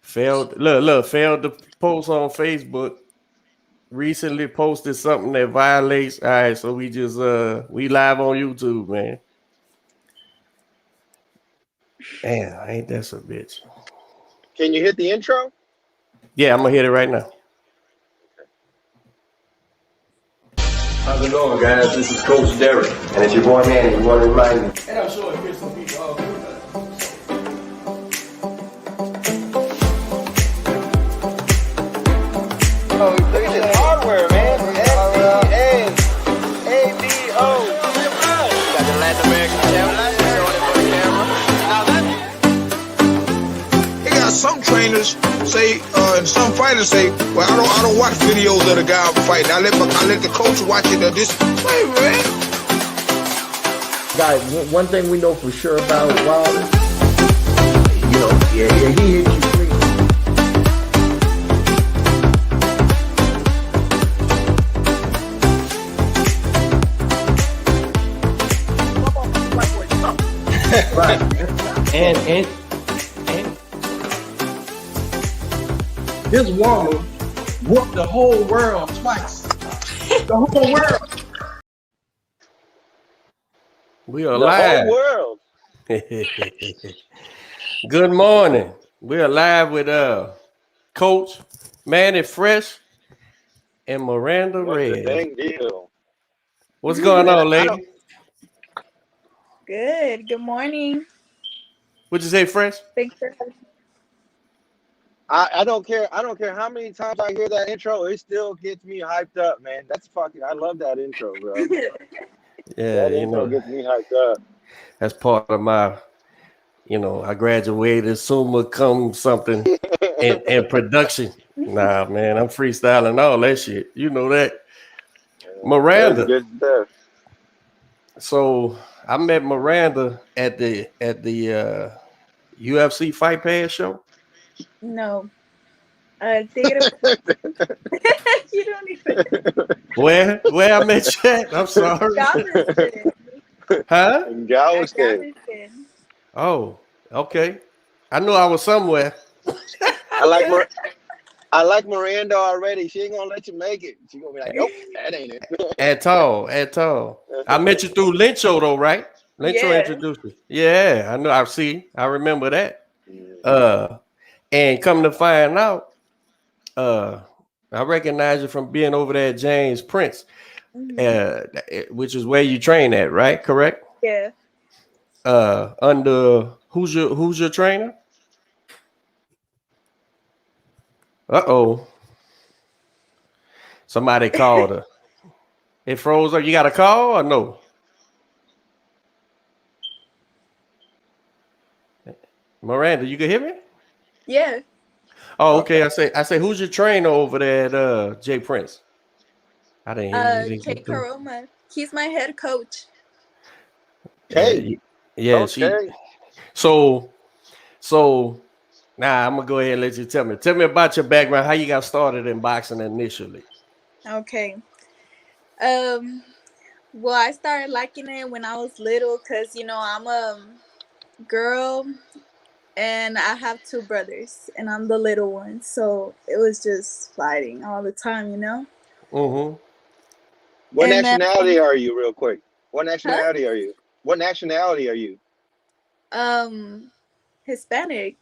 Failed to post on Facebook. Recently posted something that violates. All right, so we live on YouTube, man. Man, ain't that a bitch? Can you hit the intro? Yeah, I'm gonna hit it right now. How's it going, guys? This is Coach Derek, and it's your boy Manny. You want to remind me? And I'm sure it gets some people all good. Oh, look at this hardware, man. A-B-O. Got the Latin American camera. Showing it for the camera. Now They got some trainers say, and some fighters say, "Well, I don't watch videos of the guy fighting. I let the coach watch it." This, hey, man. Guys, one thing we know for sure about Wilder, he hit you clean. Right. And this woman whooped the whole world twice. The whole world. We are the live. whole world. Good morning. We are live with Coach Manny Fresh and Miranda What's the Reyes. dang deal? What's going on, lady? Good. Good morning. What'd you say, Fresh? Thanks for having me. I don't care. I don't care how many times I hear that intro. It still gets me hyped up, man. That's fucking. I love that intro, bro. Yeah, That intro gets me hyped up. that's part of my, I graduated, summa cum something and production. Nah, man, I'm freestyling all that shit. You know that. Miranda. That's good stuff. So I met Miranda at the UFC Fight Pass show. No. You don't even. Where I met you at? I'm sorry. Galveston. Huh? In At Galveston. Galveston. Oh, okay. I knew I was somewhere. I like Miranda already. She ain't gonna let you make it. She gonna be like, nope, that ain't it. At all. I met you through Lyncho though, right? Lyncho Yeah. introduced me. Yeah, I know. I remember that. Yeah. And come to find out, I recognize you from being over there at James Prince, which is where you train at, right? Correct? Yeah. Under who's your trainer? Uh-oh. Somebody called her. It froze up. You got a call or no? Miranda, you can hear me? Yeah. Oh, okay. I say, who's your trainer over there at J Prince? I didn't hear you. Kate Karoma. He's my head coach. Hey. Yeah, Okay. So now I'm gonna go ahead and let you tell me. Tell me about your background, how you got started in boxing initially. Okay. Well, I started liking it when I was little because, I'm a girl and I have two brothers and I'm the little one. So it was just fighting all the time, Mm-hmm. What And nationality are you, real quick? What nationality are you? What nationality are you? Hispanic.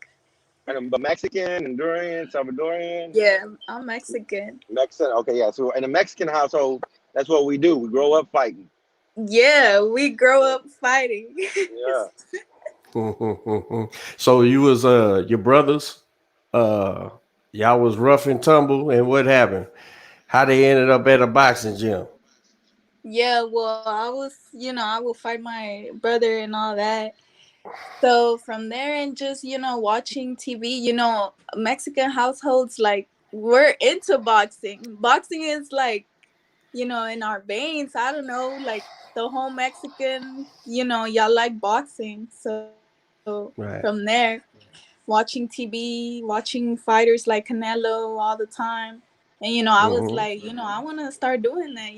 But Mexican, Honduran, Salvadorian? Yeah, I'm Mexican. Mexican. Okay, yeah. So in a Mexican household, that's what we do. We grow up fighting. Yeah, we grow up fighting. Yeah. So you was your brothers, y'all was rough and tumble, and what happened? How they ended up at a boxing gym? Yeah, well, I was, I would fight my brother and all that. So from there and just, watching TV, Mexican households, like, we're into boxing. Boxing is like, in our veins. I don't know, like the whole Mexican, y'all like boxing. So Right. from there, watching TV, watching fighters like Canelo all the time. And, I was like, I want to start doing that,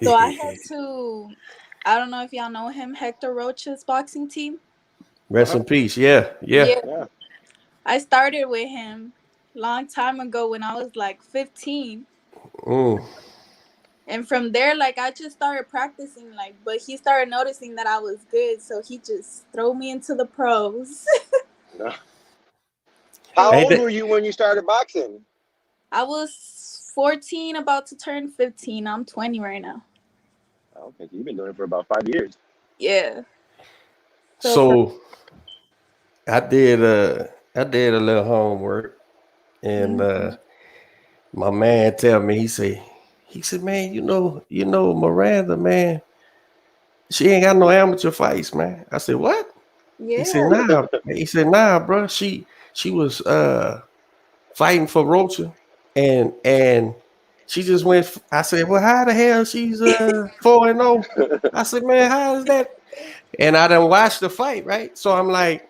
So I had to, I don't know if y'all know him, Hector Rocha's boxing team. Rest in peace. Yeah. Yeah, Yeah. I started with him long time ago when I was like 15. Mm. And from there, like I just started practicing, like, but he started noticing that I was good, so he just threw me into the pros. No. How So Ain't old that were you when you started boxing? I was 14, about to turn 15. I'm 20 right now. Okay, you've been doing it for about 5 years. Yeah. So from so? I did a little homework, and mhm. my man tell me he said, man, you know Miranda, man, she ain't got no amateur fights, man. I said, what? He said, Yeah. nah. He said, nah, bro. She was fighting for Rocha, and she just went. I said, well, how the hell she's 4-0? I said, man, how is that? And I done watched the fight, right? So I'm like,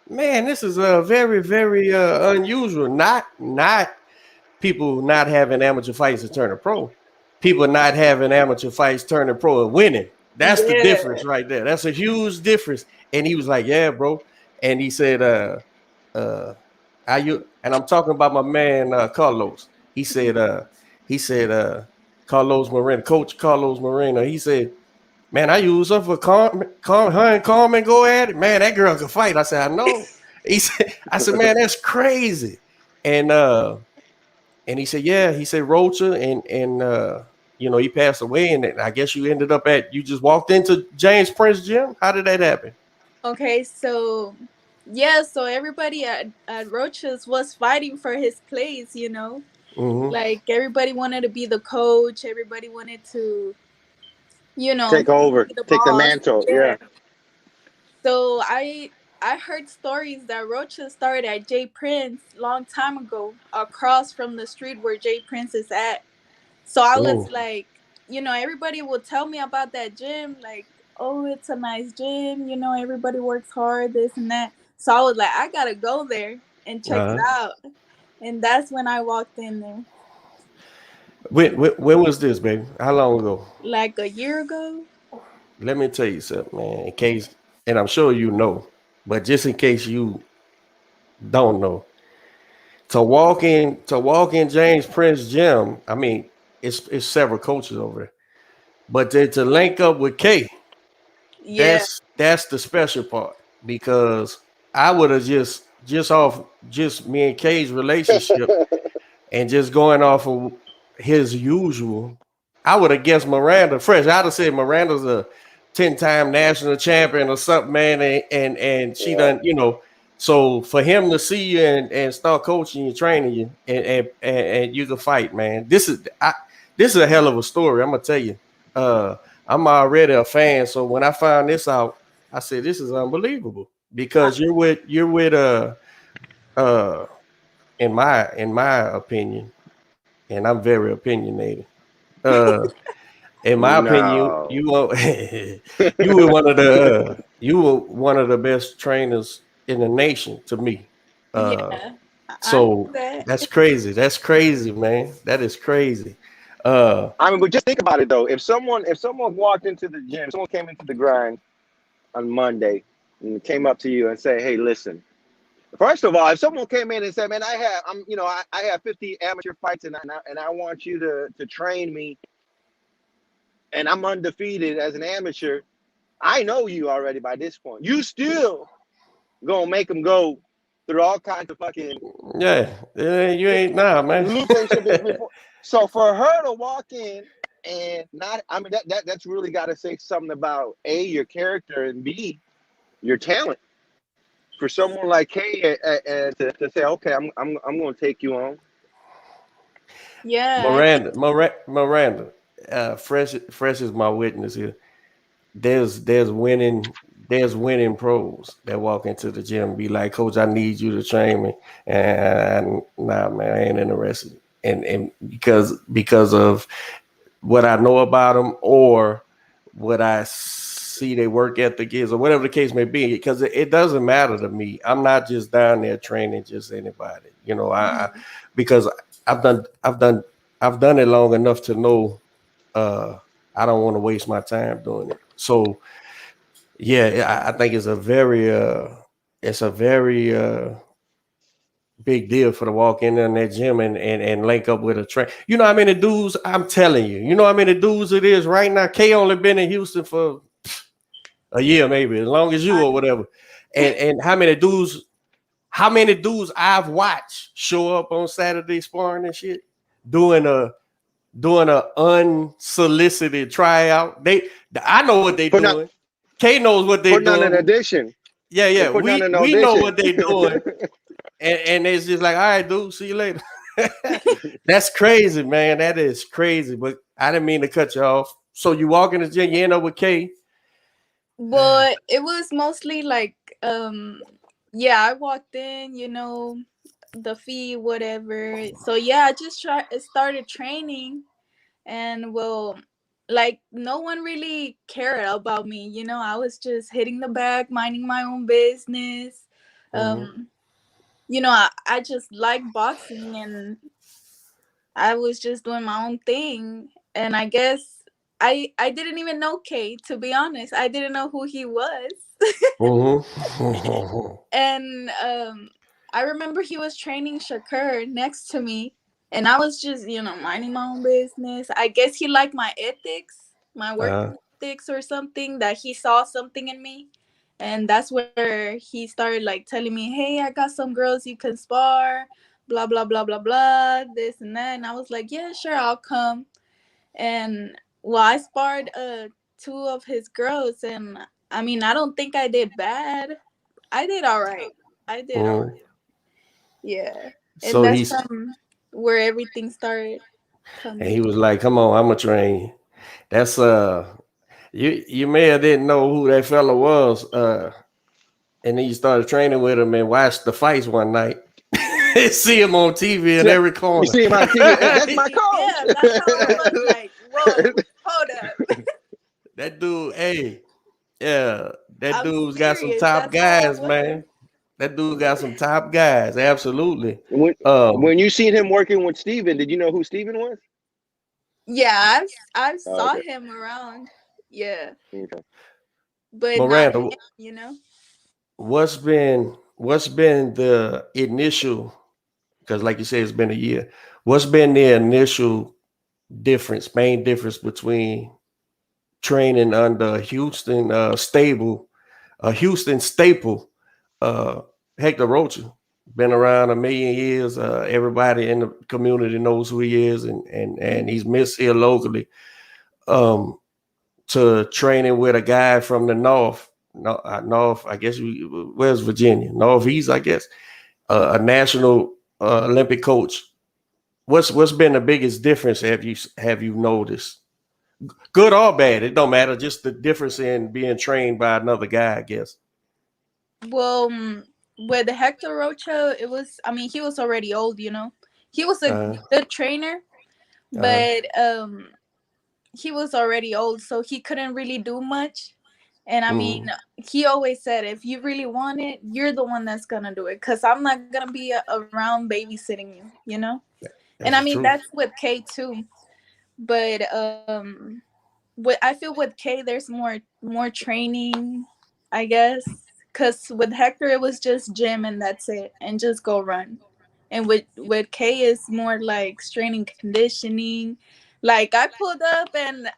man, this is very, very unusual. Not people not having amateur fights to turn a pro. People not having amateur fights turning pro and winning. That's the Yeah. difference right there. That's a huge difference. And he was like, yeah, bro. And he said, uh, are you? And I'm talking about my man Carlos. He said, Carlos Moreno, Coach Carlos Moreno. He said, man, I use her for her and Carmen go at it. Man, that girl can fight. I said, I know. I said, man, that's crazy. And and he said, yeah. He said Rocha and he passed away, and I guess you just walked into James Prince gym. How did that happen? Okay, so yeah, so everybody at Roaches was fighting for his place, you know. Mm-hmm. Like everybody wanted to be the coach, everybody wanted to, Take be over, the take the boss. mantle. Yeah. Yeah. So I heard stories that Rocha started at Jay Prince long time ago, across from the street where Jay Prince is at. So I was Mm. like, everybody would tell me about that gym, like, oh, it's a nice gym, everybody works hard, this and that. So I was like, I gotta go there and check it Uh-huh. out. And that's when I walked in there, When was this, baby? How long ago? like a year ago. Let me tell you something, man. In case, and I'm sure you know, but just in case you don't know, to walk in James Prince gym. I mean, it's several coaches over there, but then to link up with K, Yeah. that's the special part because I would have just off just me and K's relationship and just going off of his usual, I would have guessed Miranda fresh. I'd have said Miranda's a 10-time national champion or something, man, and she Yeah. done. So for him to see you and start coaching you, training you, and you can fight, man. This is a hell of a story. I'm gonna tell you. Uh, I'm already a fan, so when I found this out, I said this is unbelievable because you're with uh in my opinion, and I'm very opinionated. Uh, in my opinion, No. you were one of the best trainers in the nation to me. Uh, Yeah. I know so that. that's crazy. That's crazy, man. That is crazy. Uh, I mean, but just think about it though. If someone walked into the gym, someone came into the grind on Monday and came up to you and say, "Hey, listen." First of all, if someone came in and said, "Man, I have 50 amateur fights and I want you to train me, and I'm undefeated as an amateur," I know you already by this point. You still gonna make them go through all kinds of fucking yeah, you ain't nah, man. loops and shit before. So for her to walk in and not, I mean, that's really got to say something about A, your character, and B, your talent. For someone like Kay to say, okay, I'm going to take you on. Yeah, I think. Miranda. Fresh is my witness here. There's winning pros that walk into the gym and be like, Coach, I need you to train me. And nah, man, I ain't interested. And because of what I know about them or what I see their work ethic is or whatever the case may be, because it doesn't matter to me. I'm not just down there training just anybody. Mhm. Because I've done I've done I've done it long enough to know uh I don't want to waste my time doing it. So Yeah, I think it's a very big deal for to walk in there in that gym and link up with a train. You know how many dudes? I'm telling you, you know how many dudes it is right now. K only been in Houston for a year, maybe as long as you or whatever. And how many dudes I've watched show up on Saturday sparring and shit, doing a unsolicited tryout. I know what they Putting out, doing. K knows what they putting out an doing. addition. Yeah, They're yeah. putting out an We know audition. what they doing. And it's just like, all right, dude, see you later. That's crazy, man. That is crazy. But I didn't mean to cut you off. So you walk in the gym, you end up with K. But it was mostly like, yeah, I walked in, the fee, whatever. So yeah, I just started training, and well, like no one really cared about me. I was just hitting the bag, minding my own business. Mm-hmm. I just like boxing, and I was just doing my own thing. And I guess I didn't even know Kate, to be honest. I didn't know who he was. Mm-hmm. And I remember he was training Shakur next to me, and I was just, minding my own business. I guess he liked my ethics, my work ethics or something, that he saw something in me. And that's where he started like telling me, hey, I got some girls you can spar, blah, blah, blah, blah, blah, this and that. And I was like, yeah, sure, I'll come. And well, I sparred two of his girls, and I mean, I don't think I did bad. I did all right. I did all right. Yeah. And So that's he's from where everything started and he coming. was like, "Come on, I'm gonna train you." That's you may have didn't know who that fella was, and then you started training with him and watched the fights one night. See him on TV in every You corner. see him on TV. That's my coach. Yeah, that's how it was. Like, whoa, hold up. That dude, hey, yeah, that I'm dude's got some serious. top That's how I guys, was. man. That dude got some top guys, absolutely. when Um, when you seen him working with Steven, did you know who Steven was? Yeah, I've Oh, saw okay. him around. Yeah, Okay. but not Miranda, him. what's been the initial? Because, like you said, it's been a year. What's been the initial main difference between training under Houston staple, uh, Hector Rocha? Been around a million years. Everybody in the community knows who he is, and he's missed here locally. Um, to training with a guy from the north, north. I guess where's Virginia? Northeast, I guess. A national Olympic coach. What's been the biggest difference have you noticed? Good or bad, it don't matter. Just the difference in being trained by another guy, I guess. Well, with Hector Rocha, it was. I mean, he was already old. He was a Uh, good trainer, uh, but he was already old, so he couldn't really do much. And I mean, mm, he always said, if you really want it, you're the one that's gonna do it, because I'm not gonna be around babysitting you. And that's I the mean, truth. that's with K too. But I feel with K, there's more training, I guess. Cause with Hector, it was just gym and that's it, and just go run. And with K, is more like strength and conditioning. Like I pulled up, and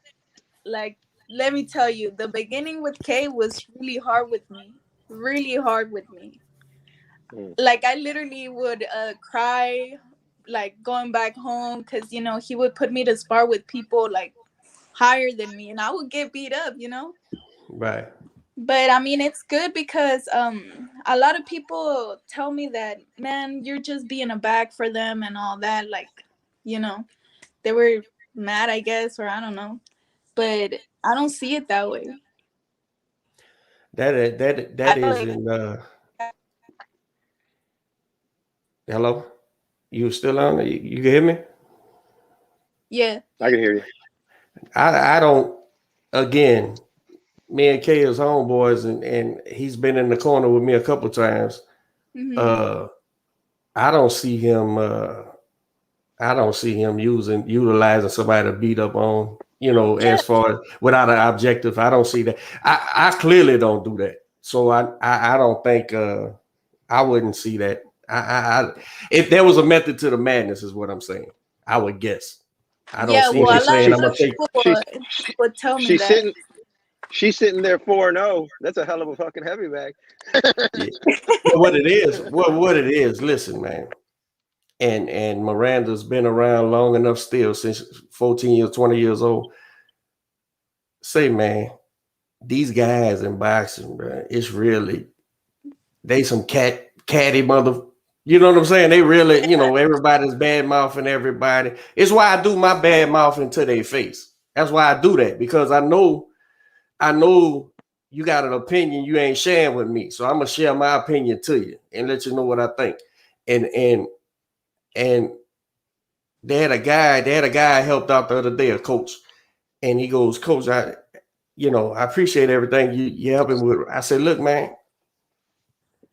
like, let me tell you, the beginning with K was really hard with me. Really hard with me. Mm. Like I literally would cry, like going back home, because he would put me to spar with people like higher than me, and I would get beat up. Right. But I mean, it's good because a lot of people tell me that, man, you're just being a bag for them and all that. Like, you know, they were mad, I guess, or I don't know. But I don't see it that way. That I is like, in. Hello, you still on? You can hear me? yeah. I can hear you. I don't. Again, me and Kay is homeboys, and he's been in the corner with me a couple times. Mm-hmm. Uh, I don't see him. I don't see him utilizing somebody to beat up on. You know, Yeah. as far as without an objective, I don't see that. I clearly don't do that. So I don't think I wouldn't see that. If there was a method to the madness, is what I'm saying. I would guess. I don't Yeah, see me well, a lot saying of I'm gonna take. people She's would tell me she's that. sitting there 4-0. That's a hell of a fucking heavy bag. Yeah. What it is, what it is. Listen, man. And Miranda's been around long enough still since 14 years, 20 years old. Say, man, these guys in boxing, bro, it's really they some catty mother. You know what I'm saying? They really, you know, everybody's bad mouthing everybody. It's why I do my bad mouthing to their face. That's why I do that, because I know you got an opinion you ain't sharing with me. So I'm gonna share my opinion to you and let you know what I think. And they had a guy I helped out the other day, a coach, and he goes, Coach, I appreciate everything you helping with. I said, look, man,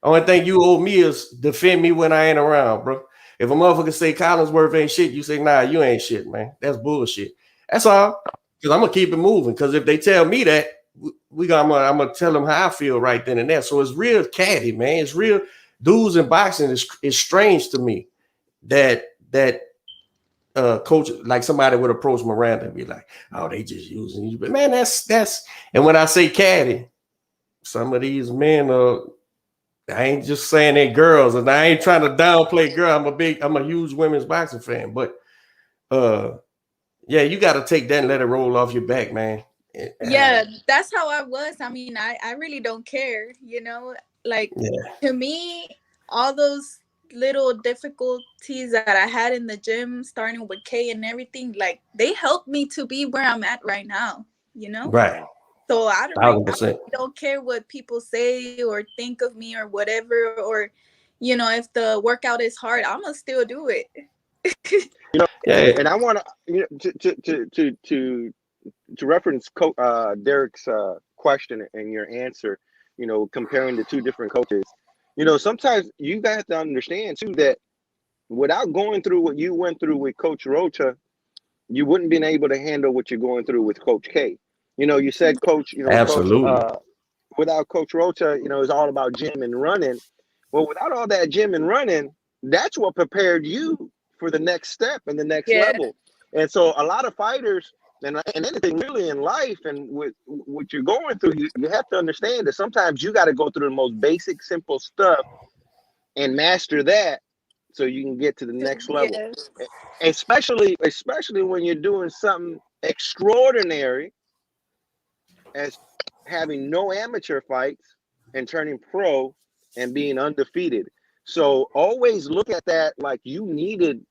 only thing you owe me is defend me when I ain't around, bro. If a motherfucker say Collinsworth ain't shit, you say, nah, you ain't shit, man. That's bullshit. That's all. Because I'm gonna keep it moving. Because if they tell me that, I'm gonna tell them how I feel right then and there. So it's real catty, man. It's real. Dudes in boxing is strange to me that coach, like somebody would approach Miranda and be like, oh, they just using you. But man, that's and when I say catty, some of these men I ain't just saying they girls, and I ain't trying to downplay girl. I'm a huge women's boxing fan, but yeah, you got to take that and let it roll off your back, man. Yeah, that's how I was. I mean, I really don't care, you know, like to me, all those little difficulties that I had in the gym, starting with K and everything, like they helped me to be where I'm at right now, you know? Right. So I $1,000%. don't care what people say or think of me or whatever, or, you know, if the workout is hard, I'm gonna still do it. You know, and I want to reference Derek's question and your answer, you know, comparing the two different coaches. You know, sometimes you got to understand too that without going through what you went through with Coach Rocha, you wouldn't been able to handle what you're going through with Coach K. You know, you said Coach, Absolutely. Coach, without Coach Rocha, you know, it's all about gym and running. Well, without all that gym and running, that's what prepared you for the next step and the next level. And so a lot of fighters and anything really in life and with what you're going through, you have to understand that sometimes you got to go through the most basic, simple stuff and master that so you can get to the next level. Especially when you're doing something extraordinary as having no amateur fights and turning pro and being undefeated. So always look at that like you needed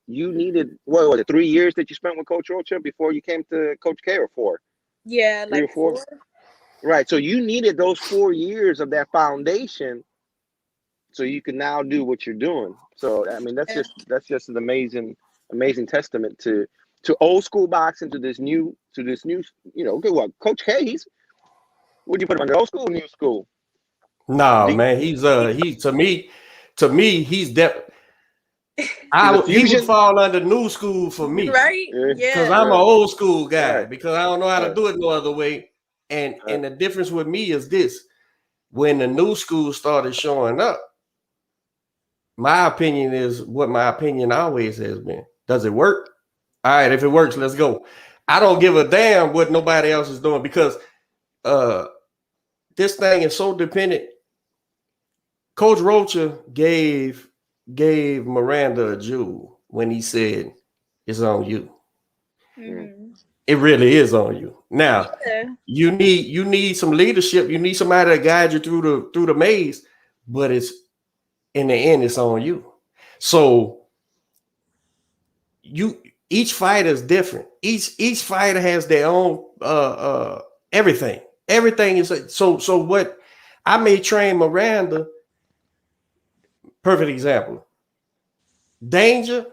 what was it, 3 years that you spent with Coach Rocha before you came to Coach K, or 4? Yeah, 3 like or 4. Right. So you needed those 4 years of that foundation so you can now do what you're doing. So I mean that's just an amazing testament to old school boxing, to this new, you know, okay, well, Coach K, would you put him under old school or new school? No, man, he's to me he's he would fall under new school for me, right? Because I'm an old school guy, because I don't know how to do it no other way. And the difference with me is this: when the new school started showing up, my opinion is what my opinion always has been. Does it work? All right, if it works, let's go. I don't give a damn what nobody else is doing, because this thing is so dependent. Coach Rocha gave Miranda a jewel when he said, "It's on you." Mm-hmm. It really is on you. Now, you need some leadership. You need somebody to guide you through the maze, but it's in the end, it's on you. So each fighter is different. Each fighter has their own everything. Everything is so what I may train Miranda. Perfect example. Danger,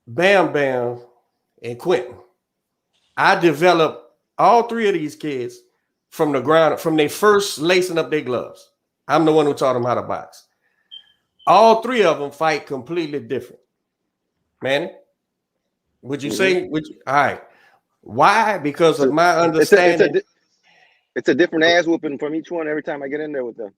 Bam Bam, and Quentin. I developed all 3 of these kids from the ground, from their first lacing up their gloves. I'm the one who taught them how to box. All 3 of them fight completely different. Manny, would you say? All right. Why? Because of my It's a understanding. it's a different ass whooping from each one every time I get in there with them.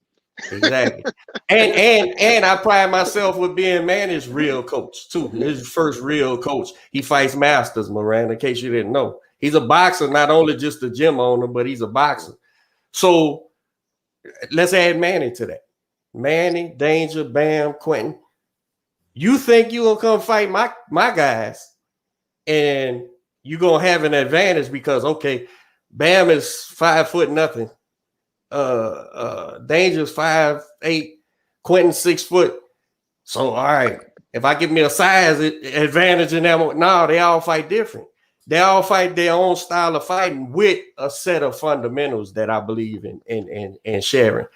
Exactly. And I pride myself with being Manny's real coach too. His first real coach. He fights masters, Miranda, in case you didn't know. He's a boxer, not only just a gym owner, but he's a boxer. So let's add Manny to that. Manny, Danger, Bam, Quentin. You think you gonna come fight my guys and you're gonna have an advantage because okay, Bam is 5 foot nothing. Danger's 5'8", Quentin 6 foot. So all right, if I give me a size advantage in that, no, they all fight different. They all fight their own style of fighting with a set of fundamentals that I believe in sharing.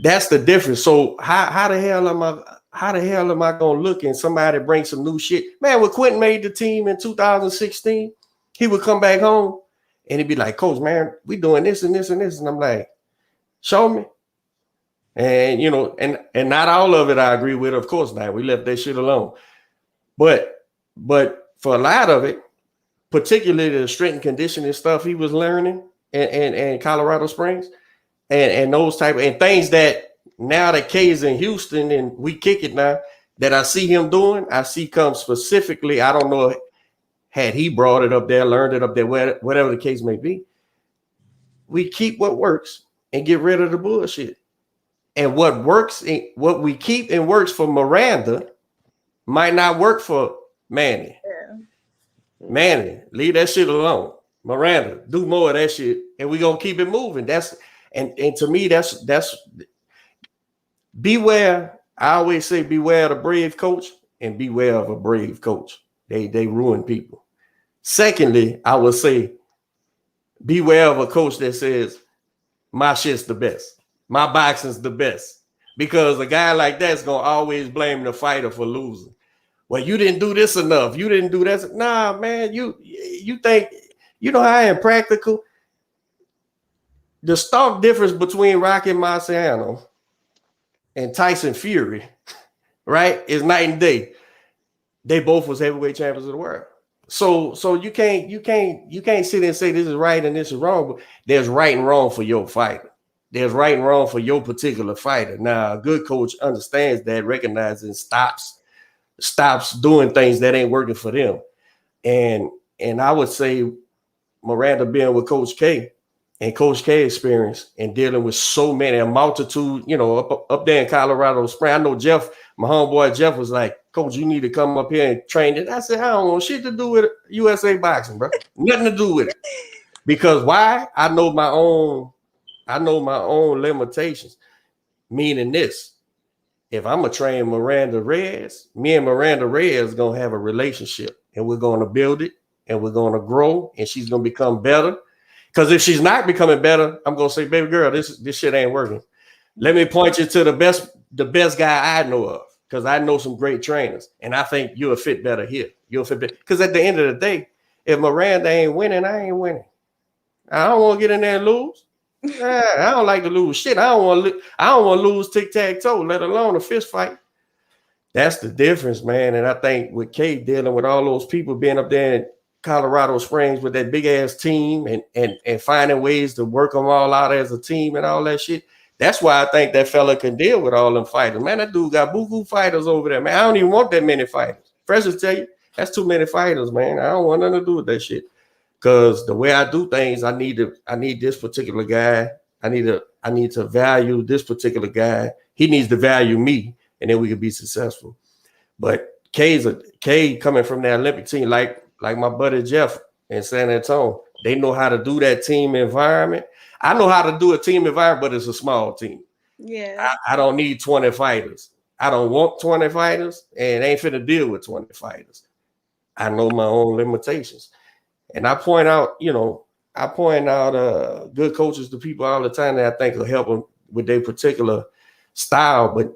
That's the difference. So how the hell am I gonna look and somebody bring some new shit? Man, when Quentin made the team in 2016, he would come back home and he'd be like, Coach, man, we doing this and this and this. And I'm like, show me. And you know, and not all of it I agree with, of course not. We left that shit alone. But for a lot of it, particularly the strength and conditioning stuff he was learning in Colorado Springs and those type and things that now that K's in Houston and we kick it now that I see him doing, I see come specifically. I don't know had he brought it up there, learned it up there, whatever the case may be. We keep what works and get rid of the bullshit. And what works, what we keep and works for Miranda might not work for Manny. Yeah. Manny, leave that shit alone. Miranda, do more of that shit, and we're gonna keep it moving. That's and to me, that's beware. I always say beware of the brave coach and beware of a brave coach. They ruin people. Secondly, I would say beware of a coach that says my shit's the best. My boxing's the best. Because a guy like that's going to always blame the fighter for losing. Well, you didn't do this enough. You didn't do that. Nah, man, you think, you know how I am practical? The stark difference between Rocky Marciano and Tyson Fury, right, is night and day. They both was heavyweight champions of the world. So you can't sit and say this is right and this is wrong, but there's right and wrong for your fighter. There's right and wrong for your particular fighter. Now, a good coach understands that, recognizes, stops doing things that ain't working for them. And I would say Miranda being with Coach K and Coach K experience and dealing with so many, a multitude, you know, up there in Colorado Springs. I know Jeff, my homeboy Jeff was like, Coach, you need to come up here and train it. I said, I don't want shit to do with USA boxing, bro. Nothing to do with it. Because why? I know my own limitations. Meaning this, if I'm gonna train Miranda Reyes, me and Miranda Reyes gonna have a relationship and we're gonna build it and we're gonna grow and she's gonna become better. Because if she's not becoming better, I'm gonna say, baby girl, this shit ain't working. Let me point you to the best guy I know of, because I know some great trainers, and I think you'll fit better here. You'll fit better. Because at the end of the day, if Miranda ain't winning, I ain't winning. I don't want to get in there and lose. I don't like to lose shit. I don't want to lose tic-tac-toe, let alone a fist fight. That's the difference, man. And I think with Kate dealing with all those people being up there in Colorado Springs with that big ass team and finding ways to work them all out as a team and all that shit. That's why I think that fella can deal with all them fighters. Man, that dude got buku fighters over there, man. I don't even want that many fighters. Fresh to tell you, that's too many fighters, man. I don't want nothing to do with that shit. Because the way I do things, I need this particular guy. I need to value this particular guy. He needs to value me, and then we can be successful. But K coming from that Olympic team, like my buddy Jeff in San Antonio, they know how to do that team environment. I know how to do a team environment, but it's a small team. Yeah. I don't need 20 fighters. I don't want 20 fighters and ain't finna deal with 20 fighters. I know my own limitations. And I point out good coaches to people all the time that I think will help them with their particular style. But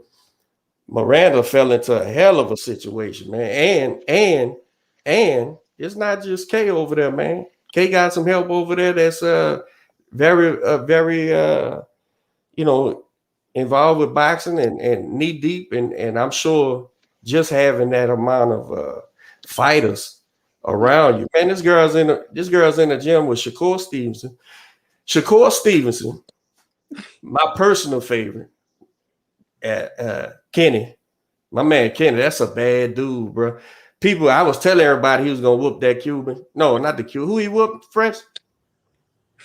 Miranda fell into a hell of a situation, man. And it's not just K over there, man. K got some help over there that's very involved with boxing and knee deep. And I'm sure just having that amount of fighters around you. Man, this girl's in the gym with Shakur Stevenson. Shakur Stevenson, my personal favorite. Kenny, my man Kenny, that's a bad dude, bro. People, I was telling everybody he was gonna whoop that Cuban. No, not the Cuban. Who he whooped, Fresh?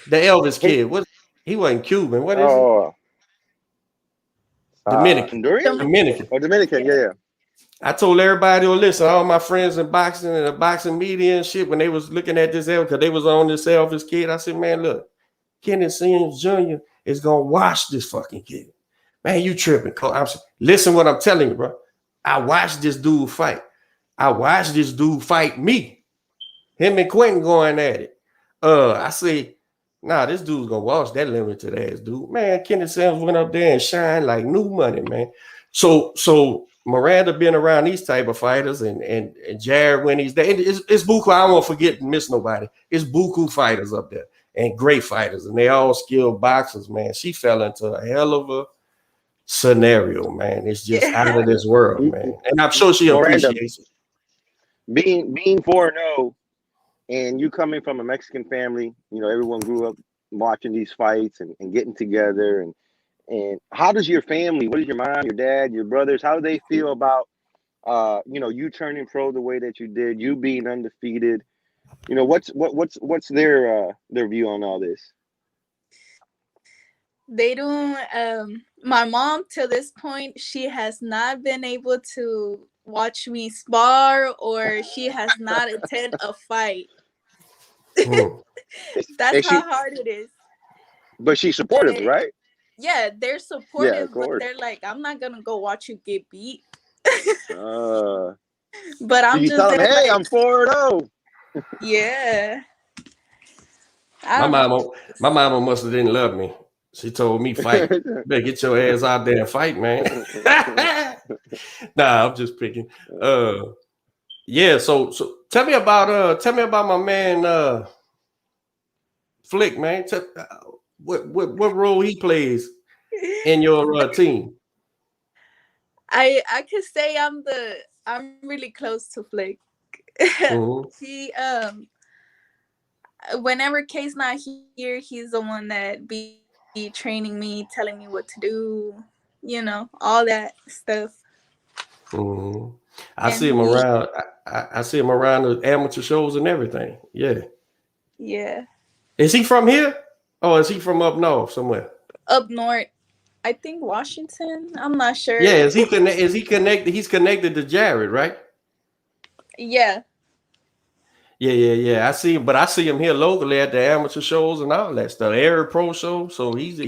The Elvis kid. What? He wasn't Cuban. What is Oh, he? Dominican. Honduran? Dominican. Oh, Dominican. Yeah. I told everybody, oh, listen, all my friends in boxing and the boxing media and shit, when they was looking at this Elvis, because they was on this Elvis kid, I said, man, look, Kenny Sims Jr. is gonna watch this fucking kid. Man, you tripping. Listen what I'm telling you, bro. I watched this dude fight. I watched this dude fight me. Him and Quentin going at it. I say, nah, this dude's gonna watch that limited ass dude. Man, Kenny Sims went up there and shined like new money, man. So Miranda been around these type of fighters and Jared when he's there. It's buku. I won't forget and miss nobody. It's buku fighters up there and great fighters, and they all skilled boxers, man. She fell into a hell of a scenario, man. It's just out of this world, man. And I'm sure she appreciates it. Being 4-0 and you coming from a Mexican family, you know, everyone grew up watching these fights and getting together and how does your family, what does your mom, your dad, your brothers, how do they feel about you know, you turning pro the way that you did, you being undefeated? You know, what's their view on all this? They don't my mom to this point, she has not been able to watch me spar or she has not attended a fight. That's how hard it is. But she's supportive, right? Yeah, they're supportive, Yeah, of but course. they're like, I'm not gonna go watch you get beat. But I'm you just tell them, there hey, like, I'm 4-0. yeah. My mama must have didn't love me. She told me fight. Better get your ass out there and fight, man. Nah, I'm just picking. Yeah. So tell me about my man Flick, man. What role he plays in your team? I could say I'm really close to Flick. Mm-hmm. He whenever Kay's not here, he's the one that be training me, telling me what to do, you know, all that stuff. Mm-hmm. I see him around. I see him around the amateur shows and everything. Yeah. Yeah. Is he from here, or is he from up north somewhere? Up north, I think Washington. I'm not sure. Yeah. Is he connected? He's connected to Jared, right? Yeah. Yeah. I see him, but I see him here locally at the amateur shows and all that stuff. Every pro show, so he's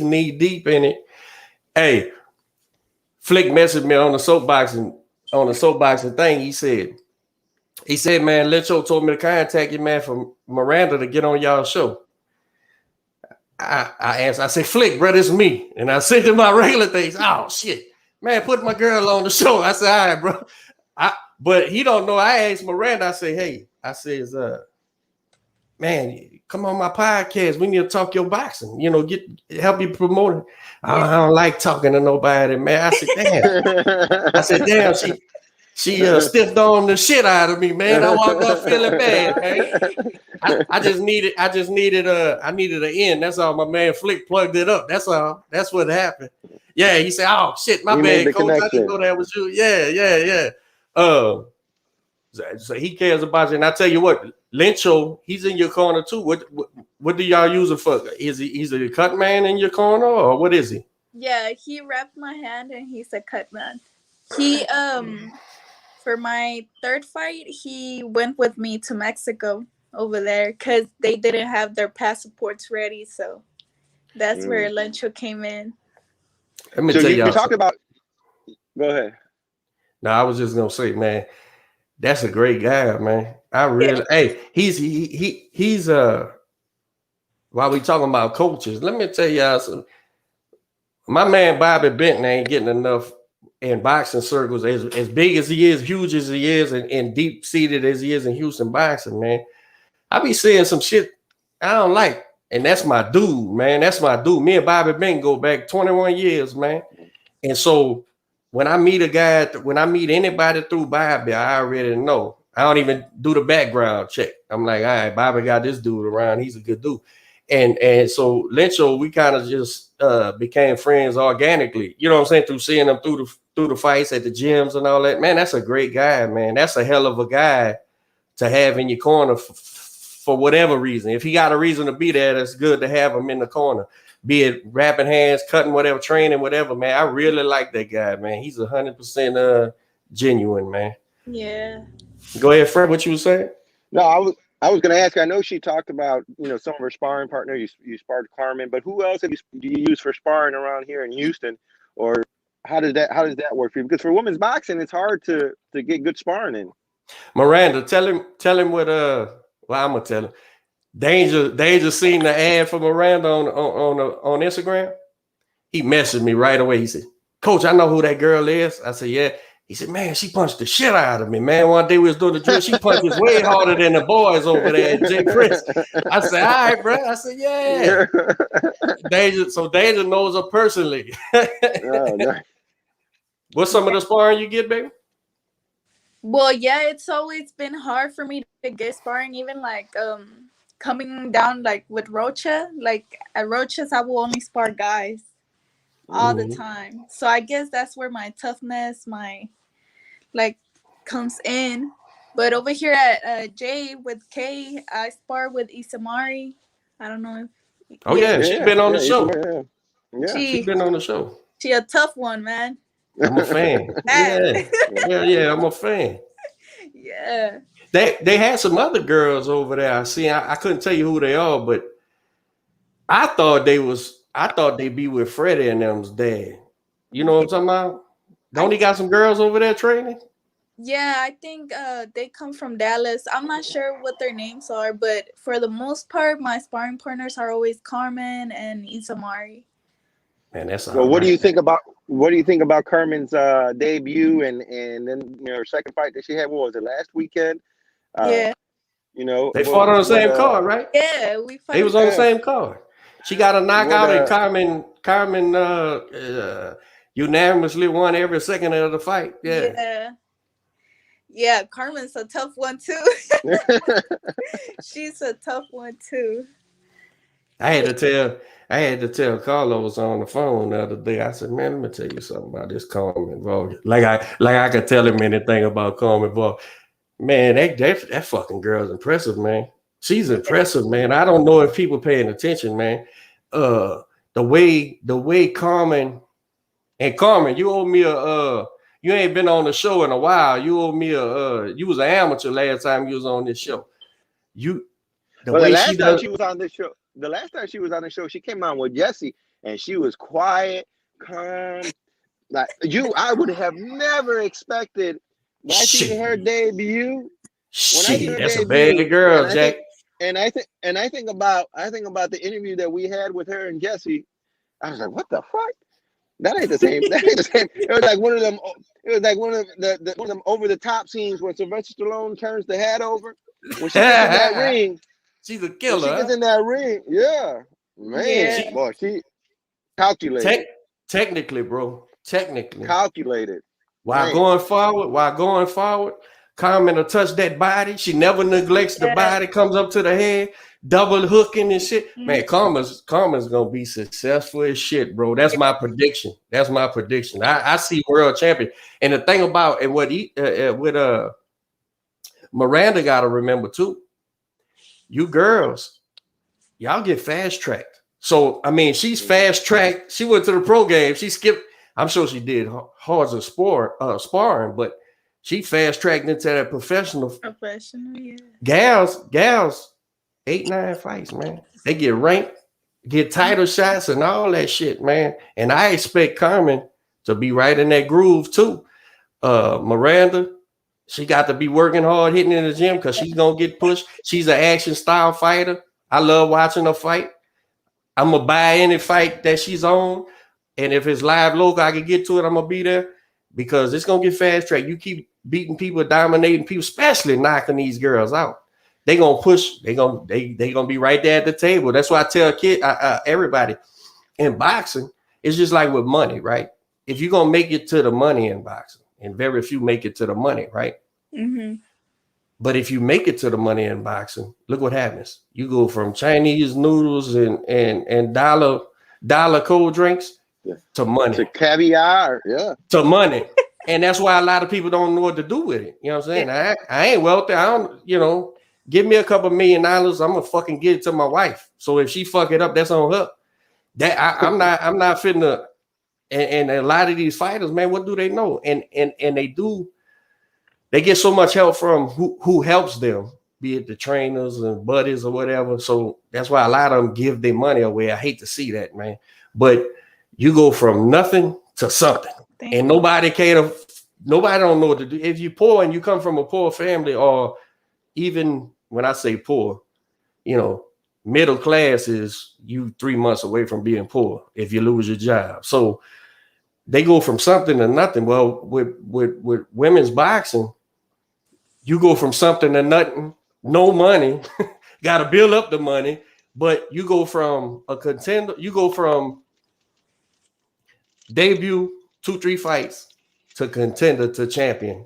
knee deep in it. Hey, Flick messaged me on the soapboxing thing. He said, man, Lecho told me to contact you, man, from Miranda to get on y'all show. I asked, I said, Flick, bro, it's me. And I said to my regular things, oh shit, man, put my girl on the show. I said, all right, bro. But he don't know. I asked Miranda, I said, hey, I says, man, come on my podcast. We need to talk your boxing. You know, help you promote it. I don't like talking to nobody, man. I said, damn. She stiffed on the shit out of me, man. I walked up feeling bad, man. I needed an end. That's all. My man Flick plugged it up. That's all. That's what happened. Yeah, he said, oh shit, my bad, coach. Connection. I didn't know that was you. Yeah. So he cares about you. And I tell you what, Lencho, he's in your corner too. What do y'all use it for? Is he a cut man in your corner, or what is he? Yeah, he wrapped my hand and he's a cut man. He for my third fight, he went with me to Mexico over there because they didn't have their passports ready. So that's where Lencho came in. Let me tell you talk about. Go ahead. No, I was just gonna say, man, that's a great guy, man. I really, hey, he's while we talking about coaches, let me tell y'all something. My man Bobby Benton ain't getting enough in boxing circles, as big as he is, huge as he is, and deep seated as he is in Houston boxing, man. I be seeing some shit I don't like, and that's my dude, man. That's my dude. Me and Bobby Benton go back 21 years, man. And so when I meet anybody through Bobby, I already know. I don't even do the background check. I'm like, all right, Bobby got this dude around. He's a good dude. And so Lencho, we kind of just became friends organically. You know what I'm saying? Through seeing him through the fights at the gyms and all that. Man, that's a great guy, man. That's a hell of a guy to have in your corner for whatever reason. If he got a reason to be there, that's good to have him in the corner. Be it wrapping hands, cutting whatever, training, whatever, man. I really like that guy, man. He's 100% genuine, man. Yeah. Go ahead, Fred. What you were saying? No, I was going to ask. I know she talked about some of her sparring partners. You sparred Carmen, but who else do you use for sparring around here in Houston, or how does that work for you? Because for women's boxing, it's hard to get good sparring in. Miranda, tell him what well, I'm gonna tell him. Danger seen the ad for Miranda on Instagram. He messaged me right away. He said, "Coach, I know who that girl is." I said, "Yeah." He said, "Man, she punched the shit out of me, man. One day we was doing the drill. She punches way harder than the boys over there at J. Chris." I said, "All right, bro." I said, "Yeah." Danger knows her personally. Oh, nice. What's some of the sparring you get, baby? Well, yeah, it's always been hard for me to get sparring, even like coming down like with Rocha. Like at Rocha's, I will only spar guys all the time. So I guess that's where my toughness, my like comes in. But over here at J with K, I spar with Isamari. I don't know if she's been on the show. Yeah. She's been on the show. She a tough one, man. I'm a fan. Yeah, I'm a fan. Yeah. They had some other girls over there. I couldn't tell you who they are, but I thought they'd be with Freddie and them's dad. You know what I'm talking about? Don't he got some girls over there training? Yeah, I think they come from Dallas. I'm not sure what their names are, but for the most part, my sparring partners are always Carmen and Isamari. Man, that's well. What do you think about Carmen's debut and then her second fight that she had? What was it, last weekend? Yeah. They fought on the same card, right? Yeah, we fought. They was on the same card. She got a knockout, and Carmen unanimously won every second of the fight. Yeah, Carmen's a tough one too. She's a tough one too. I had to tell Carlos on the phone the other day. I said, "Man, let me tell you something about this Carmen Vaughn." Like I could tell him anything about Carmen Vaughn. Man, that fucking girl's impressive, man. She's impressive, man. I don't know if people paying attention, man. The way Carmen, you owe me you ain't been on the show in a while. You owe me you was an amateur last time you was on this show. The last time she was on the show, she came on with Jesse and she was quiet, calm. Like I would have never expected when I see her debut. That's a bad girl, Jack. And I think about the interview that we had with her and Jesse. I was like, what the fuck? That ain't the same. It was like one of them. It was like one of them over the top scenes where Sylvester Stallone turns the hat over when she gets in that ring. She's a killer. She gets in that ring. Yeah, man. Boy, she calculated. Technically, bro. Technically calculated. While going forward, Carmen will touch that body. She never neglects the body. Comes up to the head, double hooking and shit. Man, Carmen's gonna be successful as shit, bro. That's my prediction. I see world champion. And the thing about and what Miranda got to remember too. You girls, y'all get fast tracked. So I mean, she's fast tracked. She went to the pro game. She skipped. I'm sure she did hard as sparring, but she fast tracked into that professional. Yeah. Gals, 8-9 fights, man. They get ranked, get title shots, and all that shit, man. And I expect Carmen to be right in that groove too. Miranda, she got to be working hard, hitting in the gym because she's gonna get pushed. She's an action style fighter. I love watching her fight. I'm gonna buy any fight that she's on, and if it's live local, I can get to it. I'm gonna be there because it's gonna get fast track. You keep beating people, dominating people, especially knocking these girls out. They gonna push. They gonna be right there at the table. That's why I tell everybody in boxing, it's just like with money, right? If you're gonna make it to the money in boxing, and very few make it to the money, right? Mm-hmm. But if you make it to the money in boxing, look what happens. You go from Chinese noodles and dollar cold drinks to money. To caviar, To money. And that's why a lot of people don't know what to do with it. You know what I'm saying? I ain't wealthy. I don't, give me a couple $1 million. I'm gonna fucking give it to my wife. So if she fuck it up, that's on her. I'm not fitting to. And a lot of these fighters, man, what do they know? And they get so much help from who helps them, be it the trainers and buddies or whatever. So that's why a lot of them give their money away. I hate to see that, man. But you go from nothing to something. And nobody don't know what to do. If you're poor and you come from a poor family, or even when I say poor, middle class is you 3 months away from being poor if you lose your job. So they go from something to nothing. Well, with women's boxing, you go from something to nothing, no money, got to build up the money, but you go from a contender, you go from debut 2-3 fights to contender to champion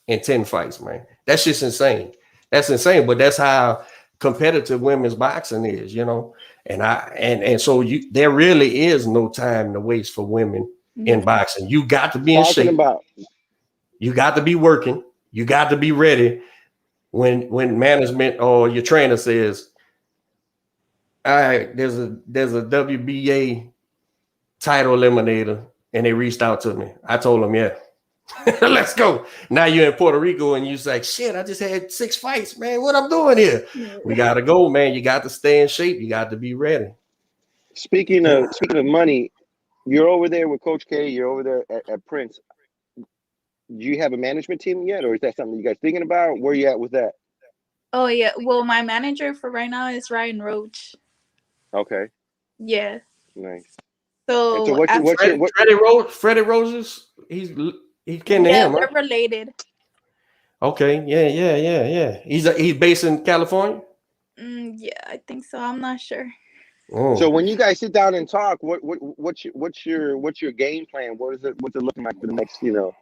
in 10 fights, man. That's just insane. That's insane, but that's how competitive women's boxing is, and so there really is no time to waste for women in boxing. You got to be in shape. You got to be working. You got to be ready when management or your trainer says, all right, there's a WBA title eliminator, and they reached out to me. I told them, yeah, let's go. Now you're in Puerto Rico and you're like, shit, I just had 6 fights, man. What I'm doing here? We got to go, man. You got to stay in shape. You got to be ready. Speaking of money, you're over there with Coach K. You're over there at Prince. Do you have a management team yet, or is that something you guys thinking about? Where you at with that? Oh yeah. Well, my manager for right now is Ryan Roach. Okay. Yeah. Nice. So Freddie Roses, he's kin to him, they're right? related. Okay, yeah. He's based in California. Yeah, I think so. I'm not sure. So when you guys sit down and talk, what's your game plan? What's it looking like for the next year or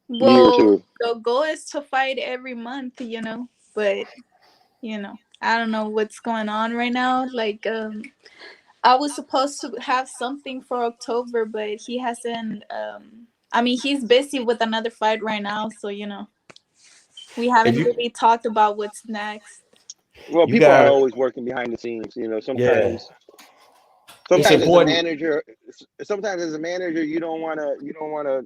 two? The goal is to fight every month, but I don't know what's going on right now. Like I was supposed to have something for October, but he hasn't. He's busy with another fight right now, so we haven't really talked about what's next. Well, people are always working behind the scenes. Sometimes as a manager, you don't want to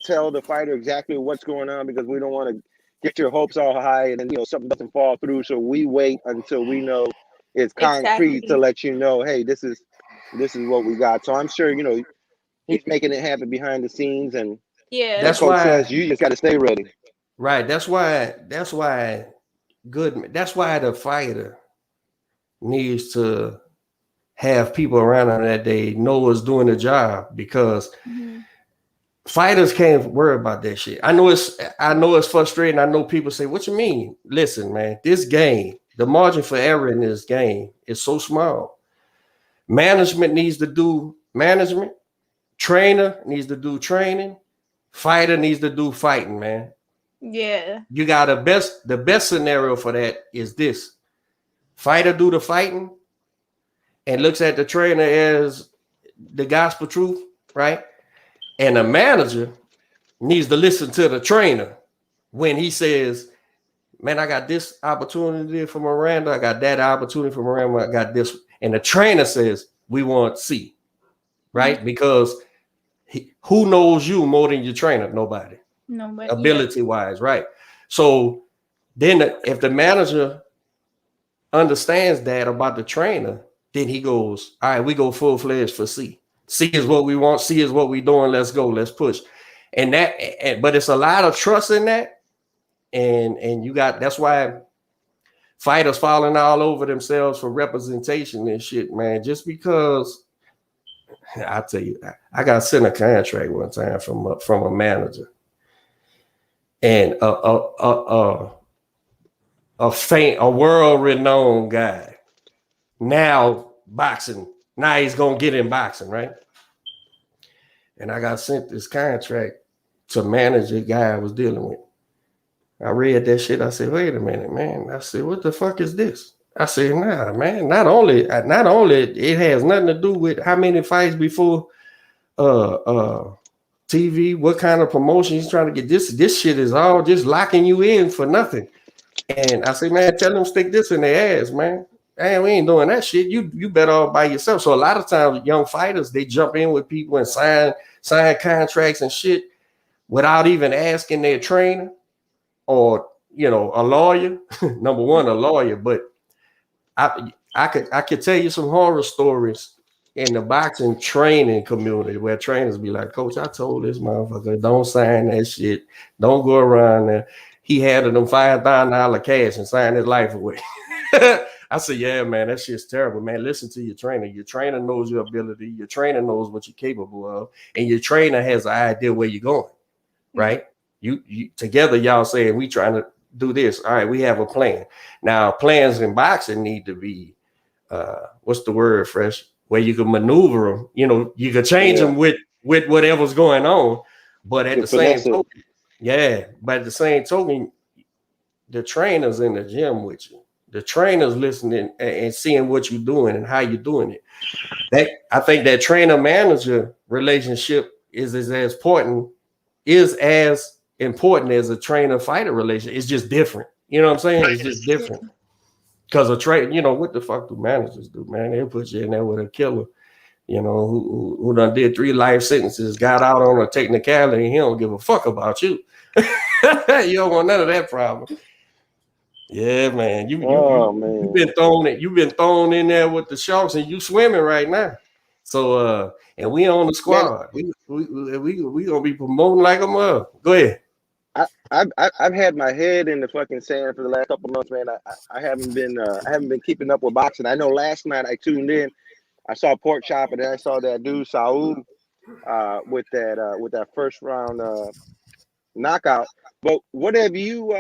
tell the fighter exactly what's going on, because we don't want to get your hopes all high and then something doesn't fall through. So we wait until we know it's concrete to let you know, hey, this is what we got. So I'm sure he's making it happen behind the scenes, and that's why says you just got to stay ready. Right. That's why the fighter needs to have people around him that they know is doing the job, because fighters can't worry about that shit. I know it's frustrating. I know people say, what you mean? Listen, man, this game, the margin for error in this game is so small. Management needs to do management. Trainer needs to do training. Fighter needs to do fighting, man. Yeah. You got the best scenario for that is this. Fighter do the fighting and looks at the trainer as the gospel truth, right? And the manager needs to listen to the trainer when he says, man, I got this opportunity for Miranda. I got that opportunity for Miranda. I got this. And the trainer says, we want C, right? Because who knows you more than your trainer? Nobody. Ability-wise, right? So then if the manager understands that about the trainer, then he goes, all right, we go full-fledged for C. C is what we want. C is what we doing. Let's go. Let's push. But it's a lot of trust in that. And that's why fighters falling all over themselves for representation and shit, man. Just because, I tell you, I got sent a contract one time from a manager, and a world-renowned guy. Now boxing. Now he's gonna get in boxing, right? And I got sent this contract to manage the guy I was dealing with. I read that shit. I said, wait a minute, man. I said, what the fuck is this? I said, nah, man. Not only it has nothing to do with how many fights before TV, what kind of promotion he's trying to get. This shit is all just locking you in for nothing. And I said, man, tell them stick this in their ass, man. Man, we ain't doing that shit. You better all by yourself. So a lot of times young fighters, they jump in with people and sign contracts and shit without even asking their trainer or a lawyer. Number one, a lawyer. But I could tell you some horror stories in the boxing training community where trainers be like, Coach, I told this motherfucker, don't sign that shit. Don't go around there. He had them $5,000 cash and signed his life away. I said, yeah, man, that shit's terrible, man. Listen to your trainer. Your trainer knows your ability. Your trainer knows what you're capable of. And your trainer has an idea where you're going, right? You together, y'all saying, we trying to do this. All right, we have a plan. Now, plans in boxing need to be, what's the word, Fresh? Where you can maneuver them. You can change them with whatever's going on. But at the same token, but at the same token, the trainer's in the gym with you. The trainer's listening and seeing what you're doing and how you're doing it. I think that trainer-manager relationship is as important as a trainer-fighter relationship. It's just different. You know what I'm saying? It's just different. Because a trainer, what the fuck do managers do, man? They'll put you in there with a killer, who done did 3 life sentences, got out on a technicality, and he don't give a fuck about you. You don't want none of that problem. Yeah, man. You've been thrown in there with the sharks, and you swimming right now. So and we on the squad. We gonna be promoting like a mother. Go ahead. I've had my head in the fucking sand for the last couple months, man. I haven't been keeping up with boxing. I know last night I tuned in. I saw Pork Chop, and then I saw that dude Saul with that first round knockout. But what have you?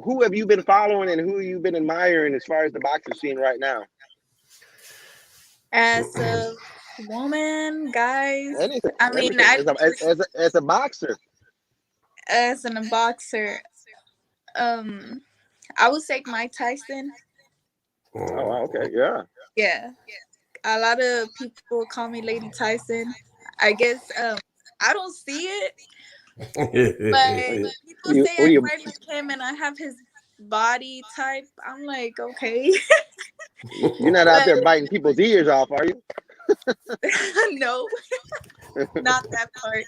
Who have you been following, and who have you been admiring as far as the boxing scene right now? As a woman, guys, Anything. I mean, as a boxer. As a boxer, I would say Mike Tyson. Oh, okay, yeah. A lot of people call me Lady Tyson. I guess I don't see it, but people say I fight like him and I have his body type. I'm like, okay. You're not out there biting people's ears off, are you? No, not that part.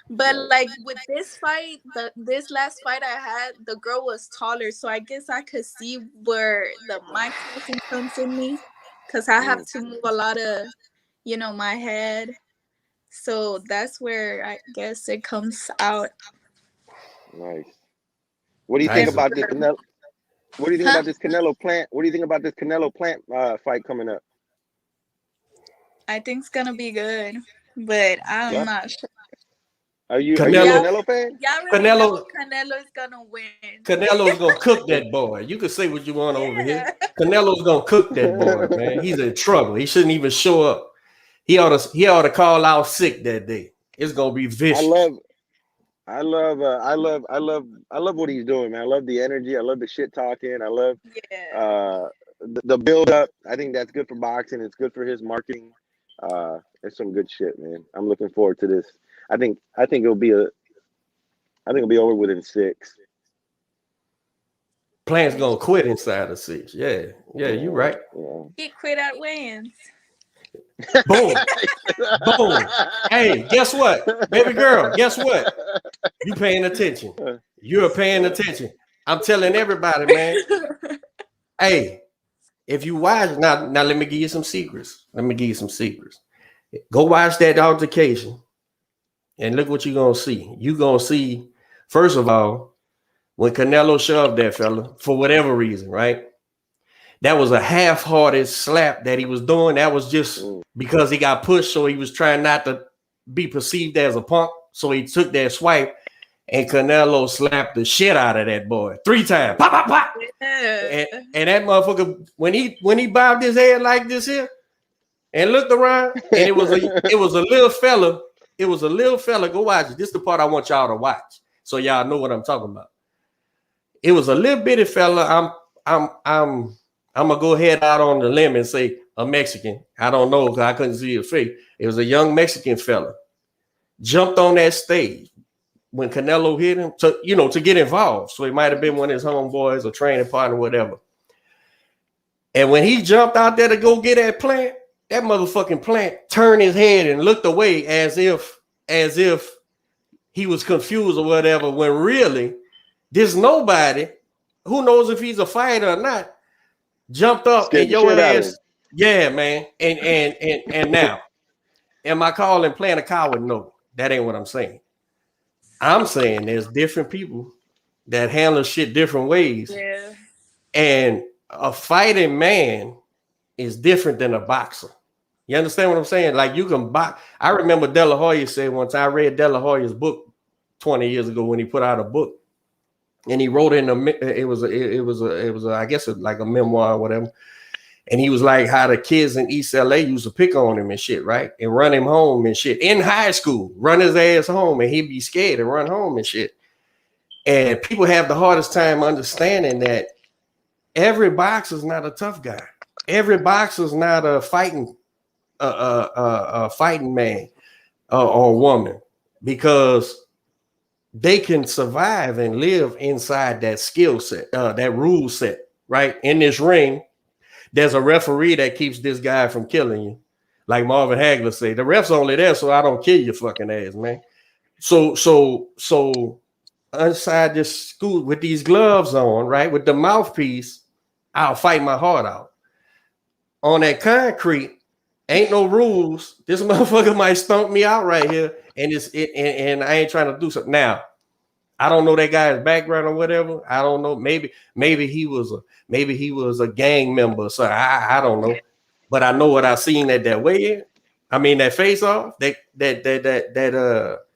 But like with this fight, this last fight I had, the girl was taller, so I guess I could see where the Mike Tyson comes in me, because I have to move a lot of, my head. So that's where I guess it comes out. Nice. What do you think about this? What do you think about this Canelo Plant? What do you think about this Canelo Plant fight coming up? I think it's gonna be good, but I'm not sure. Are you a Canelo fan? Y'all really know Canelo's gonna win. Canelo's gonna cook that boy. You can say what you want over here. Canelo's gonna cook that boy, man. He's in trouble. He shouldn't even show up. He ought to call out sick that day. It's gonna be vicious. I love what he's doing, man. I love the energy. I love the shit talking. I love the build up. I think that's good for boxing. It's good for his marketing. It's some good shit, man. I'm looking forward to this. I think it'll be over within 6. Plant's gonna quit inside of 6. Yeah, you're right. Yeah. He quit at weigh-ins. Boom. Boom. Hey, guess what? Baby girl, guess what? You paying attention. You're paying attention. I'm telling everybody, man. Hey, if you watch, now let me give you some secrets. Go watch that altercation and look what you're going to see. You're going to see, first of all, when Canelo shoved that fella, for whatever reason, right? That was a half-hearted slap that he was doing. That was just because he got pushed, so he was trying not to be perceived as a punk. So he took that swipe, and Canelo slapped the shit out of that boy 3 times. Pop, pop, pop. Yeah. And that motherfucker, when he bobbed his head like this here and looked around, and it was a little fella. It was a little fella. Go watch it. This is the part I want y'all to watch. so y'all know what I'm talking about. It was a little bitty fella. I'm gonna go ahead out on the limb and say a Mexican. I don't know because I couldn't see his face. It was a young Mexican fella. Jumped on that stage when Canelo hit him to get involved. So it might have been one of his homeboys or training partner, whatever. And when he jumped out there to go get that plant, that motherfucking plant turned his head and looked away as if he was confused or whatever, when really there's nobody who knows if he's a fighter or not jumped up and your ass. Yeah, man. And now, am I calling playing a coward? No, that ain't what I'm saying. I'm saying there's different people that handle shit different ways. Yeah. And a fighting man is different than a boxer. You understand what I'm saying? Like you can box. I remember De La Hoya said once, I read De La Hoya's book 20 years ago when he put out a book, and he wrote in it was I guess like a memoir or whatever. And he was like how the kids in East LA used to pick on him and shit, right? And run him home and shit in high school, run his ass home, and he'd be scared and run home and shit. And people have the hardest time understanding that every boxer's not a tough guy. Every boxer's not a fighting man or woman, because they can survive and live inside that skill set, that rule set, right? In this ring, there's a referee that keeps this guy from killing you. Like Marvin Hagler say, the ref's only there so I don't kill your fucking ass, man. So inside this school with these gloves on, right, with the mouthpiece, I'll fight my heart out. On that concrete, ain't no rules. This motherfucker might stomp me out right here, and and I ain't trying to do something. Now, I don't know that guy's background or whatever. I don't know. Maybe he was a gang member. So I don't know. But I know what I seen at that weigh-in. I mean that face off, that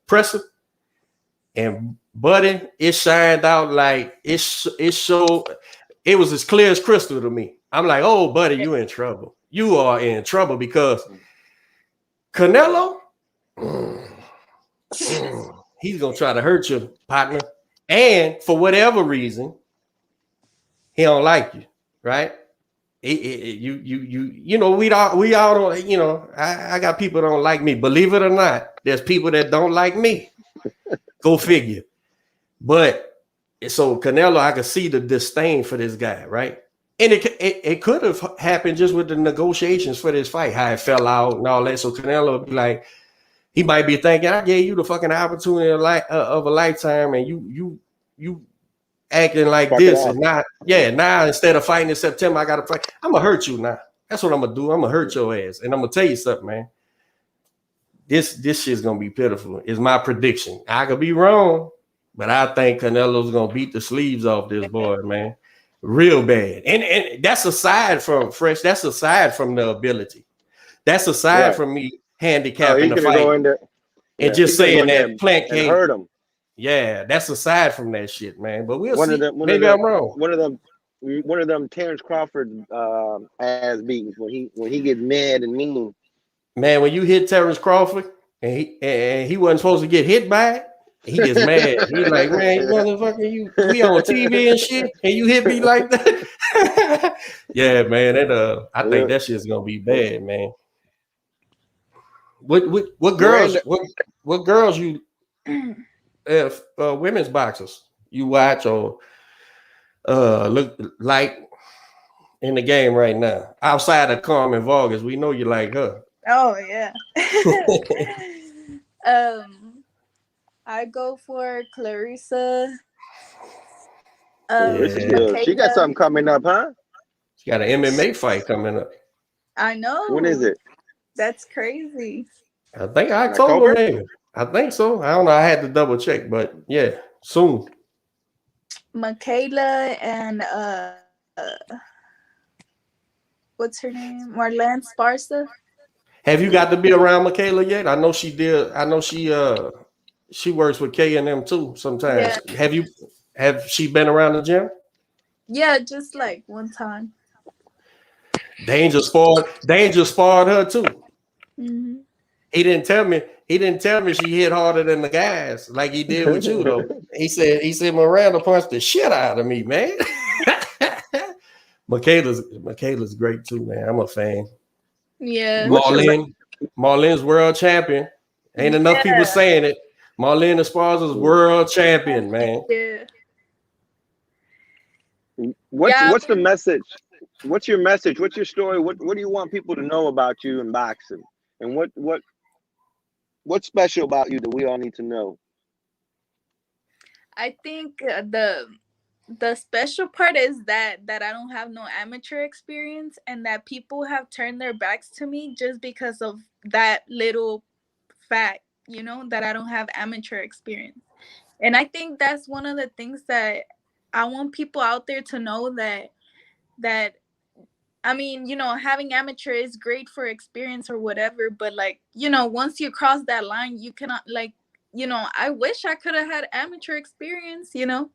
presser, and buddy, it shined out like it showed. It was as clear as crystal to me. I'm like, oh, buddy, you in trouble. You are in trouble because Canelo, he's gonna try to hurt your partner, and for whatever reason, he don't like you, right? You know, we all don't. You know, I got people that don't like me. Believe it or not, there's people that don't like me. Go figure. But so Canelo, I could see the disdain for this guy, right? And it could have happened just with the negotiations for this fight, how it fell out and all that. So Canelo would be like, he might be thinking, I gave you the fucking opportunity of a lifetime, and you acting like this, and now instead of fighting in September, I gotta fight. I'm gonna hurt you now. That's what I'm gonna do. I'm gonna hurt your ass, and I'm gonna tell you something, man. This shit's gonna be pitiful. Is my prediction. I could be wrong, but I think Canelo's gonna beat the sleeves off this boy, man. Real bad. And that's aside from Fresh. That's aside from the ability. That's aside from me handicapping the fight and just saying that Plant can't hurt him. Yeah, that's aside from that shit, man. But we'll see. Maybe I'm wrong. One of them Terrence Crawford ass beatings when he gets mad and mean. Man, when you hit Terrence Crawford and he wasn't supposed to get hit by it, he gets mad. He's like, man, you motherfucker, we on TV and shit, and you hit me like that. Yeah, man. I think that shit's gonna be bad, man. What girls? What girls you? If women's boxers you watch or look like in the game right now, outside of Carmen Vargas, we know you like her. Oh yeah. I go for Clarissa. She got something coming up, huh? She got an MMA fight coming up. I know. When is it? That's crazy. I think October, maybe. I think so. I don't know. I had to double check, but yeah, soon. Michaela and what's her name? Marlene Sparsa. Have you got to be around Michaela yet? I know she did. I know she works with K&M too sometimes. Yeah. Have she been around the gym? Yeah, just like one time. Danger sparred her too. Mm-hmm. He didn't tell me. He didn't tell me she hit harder than the guys like he did with you though. He said Miranda punched the shit out of me, man. Michaela's great too, man. I'm a fan. Yeah. Marlene's world champion. Ain't enough people saying it. Marlene Esparza's world champion, man. Yeah. What's the message? What's your message? What's your story? What do you want people to know about you in boxing? And what's special about you that we all need to know? I think the special part is that I don't have no amateur experience, and that people have turned their backs to me just because of that little fact, you know, that I don't have amateur experience. And I think that's one of the things that I want people out there to know, that I mean, you know, having amateur is great for experience or whatever, but like, you know, once you cross that line, you cannot, like, you know, I wish I could have had amateur experience, you know,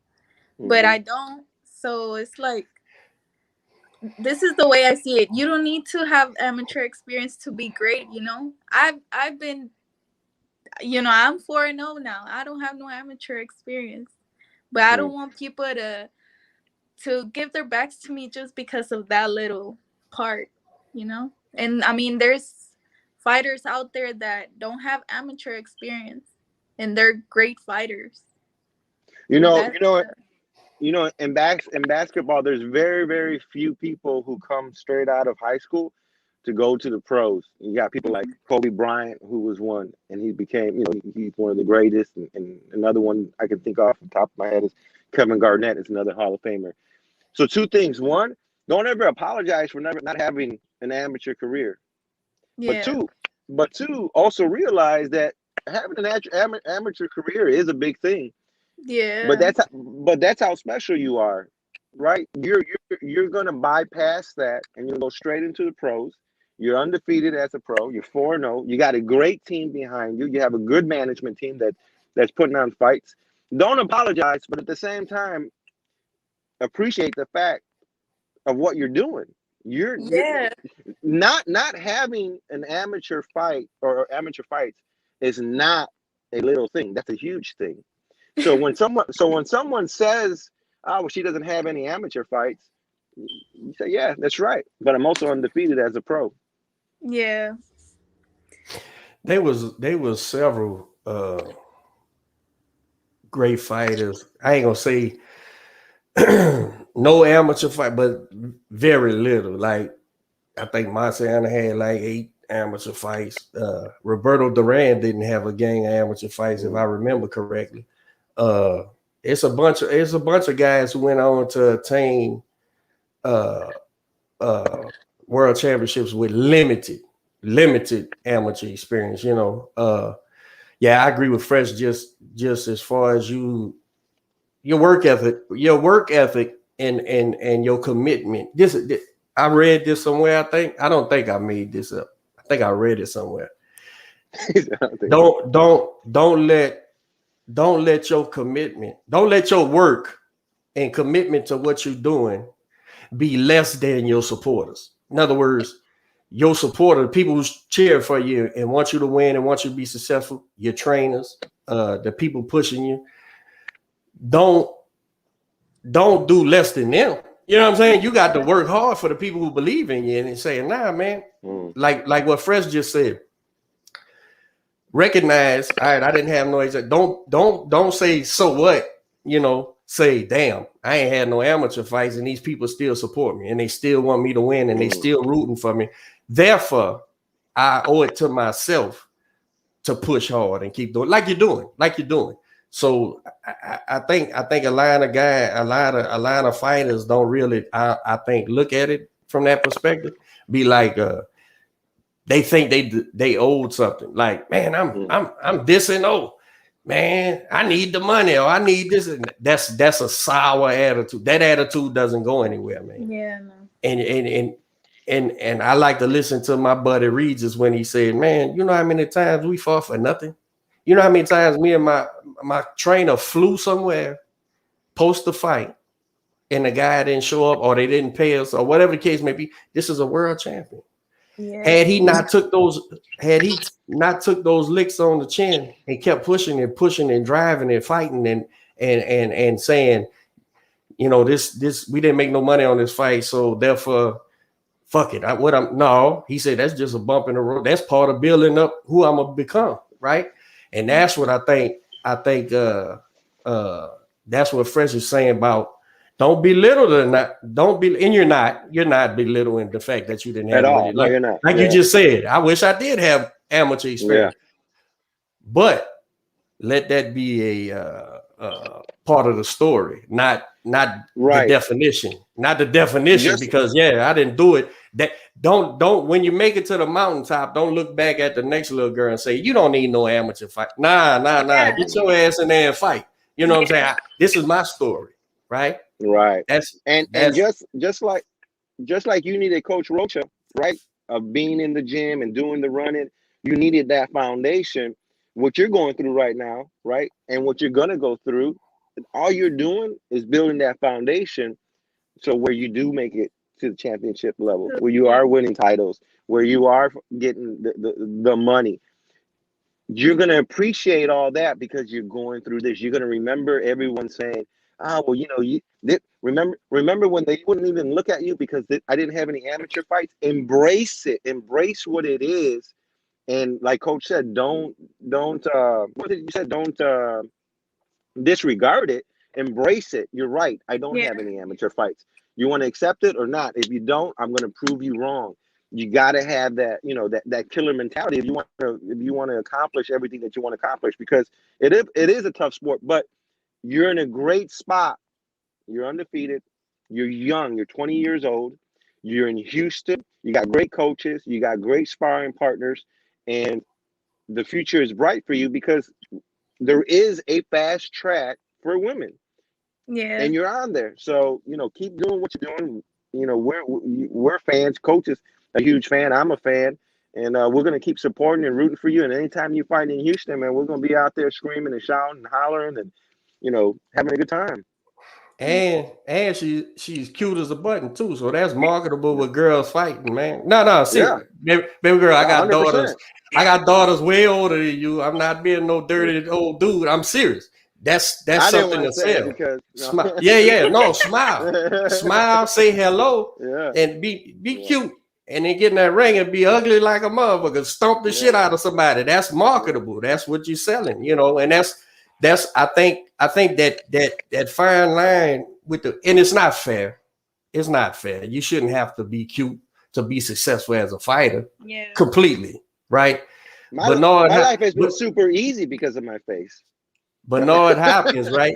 but I don't. So it's like, this is the way I see it. You don't need to have amateur experience to be great, you know. I've been, you know, I'm 4-0 now. I don't have no amateur experience, but I don't want people to give their backs to me just because of that little part, you know. And I mean, there's fighters out there that don't have amateur experience, and they're great fighters. In basketball, there's very, very few people who come straight out of high school to go to the pros. You got people like Kobe Bryant, who was one, and he became, you know, he's one of the greatest. And another one I can think off the top of my head is Kevin Garnett, is another Hall of Famer. So two things: one, don't ever apologize for not having an amateur career. Yeah. But two, also realize that having an amateur career is a big thing. Yeah. But that's how special you are, right? You're gonna bypass that and you'll go straight into the pros. You're undefeated as a pro. You're 4-0. You got a great team behind you. You have a good management team that's putting on fights. Don't apologize, but at the same time, appreciate the fact of what you're doing. You're not having an amateur fight or amateur fights is not a little thing. That's a huge thing. So when someone says, "Oh, well, she doesn't have any amateur fights," you say, "Yeah, that's right." But I'm also undefeated as a pro. Yeah. There was several great fighters. I ain't gonna say no amateur fight, but very little. Like I think Marciano had like 8 amateur fights. Roberto Duran didn't have a gang of amateur fights, if I remember correctly. It's a bunch of guys who went on to attain world championships with limited amateur experience. You know, yeah, I agree with Fresh. Just as far as your work ethic, and your commitment. I read this somewhere. I don't think I made this up. I think I read it somewhere. Don't let your commitment, don't let your work and commitment to what you're doing be less than your supporters. In other words, your supporter, the people who cheer for you and want you to win and want you to be successful, your trainers, the people pushing you, don't do less than them. You know what I'm saying? You got to work hard for the people who believe in you and say, "Nah, man," like what Fresh just said. Recognize, all right, I didn't have no exact. Don't say so what, you know, say, damn, I ain't had no amateur fights and these people still support me and they still want me to win and they still rooting for me. Therefore, I owe it to myself to push hard and keep doing like you're doing. So I think a lot of fighters don't really, I think, look at it from that perspective. Be like, they think they owed something. Like, man, I'm this and oh, man, I need the money or I need this. And that's a sour attitude. That attitude doesn't go anywhere, man. Yeah, no. And I like to listen to my buddy Regis when he said, "Man, you know how many times we fought for nothing? You know how many times me and my trainer flew somewhere post the fight and the guy didn't show up or they didn't pay us or whatever the case may be. This is a world champion. Yeah. Had he not took those licks on the chin and kept pushing and driving and fighting and saying, you know, this we didn't make no money on this fight, so therefore fuck it. No, he said that's just a bump in the road. That's part of building up who I'm gonna become, right? And that's what I think that's what Fresh is saying about don't belittle you're not belittling the fact that you didn't have At all. really No, you're not. like you just said. I wish I did have amateur experience, but let that be a part of the story, not the definition, because I didn't do it. That don't when you make it to the mountaintop, don't look back at the next little girl and say you don't need no amateur fight. Nah. Get your ass in there and fight. You know what I'm saying? This is my story, right? Right. That's just like you needed Coach Rocha, right? Of being in the gym and doing the running, you needed that foundation. What you're going through right now, right? And what you're gonna go through, all you're doing is building that foundation. So where you do make it to the championship level, where you are winning titles, where you are getting the money, you're gonna appreciate all that because you're going through this. You're gonna remember everyone saying, well, you know, remember when they wouldn't even look at you because I didn't have any amateur fights. Embrace it. Embrace what it is. And like Coach said, don't what did you say? Don't disregard it. Embrace it. You're right. I don't have any amateur fights. You want to accept it or not? If you don't, I'm going to prove you wrong. You got to have that, you know, that killer mentality if you want to accomplish everything that you want to accomplish, because it is a tough sport, but you're in a great spot. You're undefeated. You're young. You're 20 years old. You're in Houston. You got great coaches. You got great sparring partners. And the future is bright for you because there is a fast track for women. Yeah. And you're on there. So, you know, keep doing what you're doing. You know, we're fans, coaches, a huge fan. I'm a fan. And we're going to keep supporting and rooting for you. And anytime you fight in Houston, man, we're going to be out there screaming and shouting and hollering and, you know, having a good time. And she's cute as a button too, so that's marketable with girls fighting, man. No, seriously, baby girl, I got 100%. Daughters. I got daughters way older than you. I'm not being no dirty old dude. I'm serious. That's something to sell. Because, no. Smile, smile, say hello, and be cute, and then get in that ring and be ugly like a motherfucker, stomp the shit out of somebody. That's marketable. That's what you're selling, you know, and that's I think that fine line with and it's not fair. It's not fair. You shouldn't have to be cute to be successful as a fighter. Yeah. Completely. Right. My life has been super easy because of my face. Bernard Hopkins, right?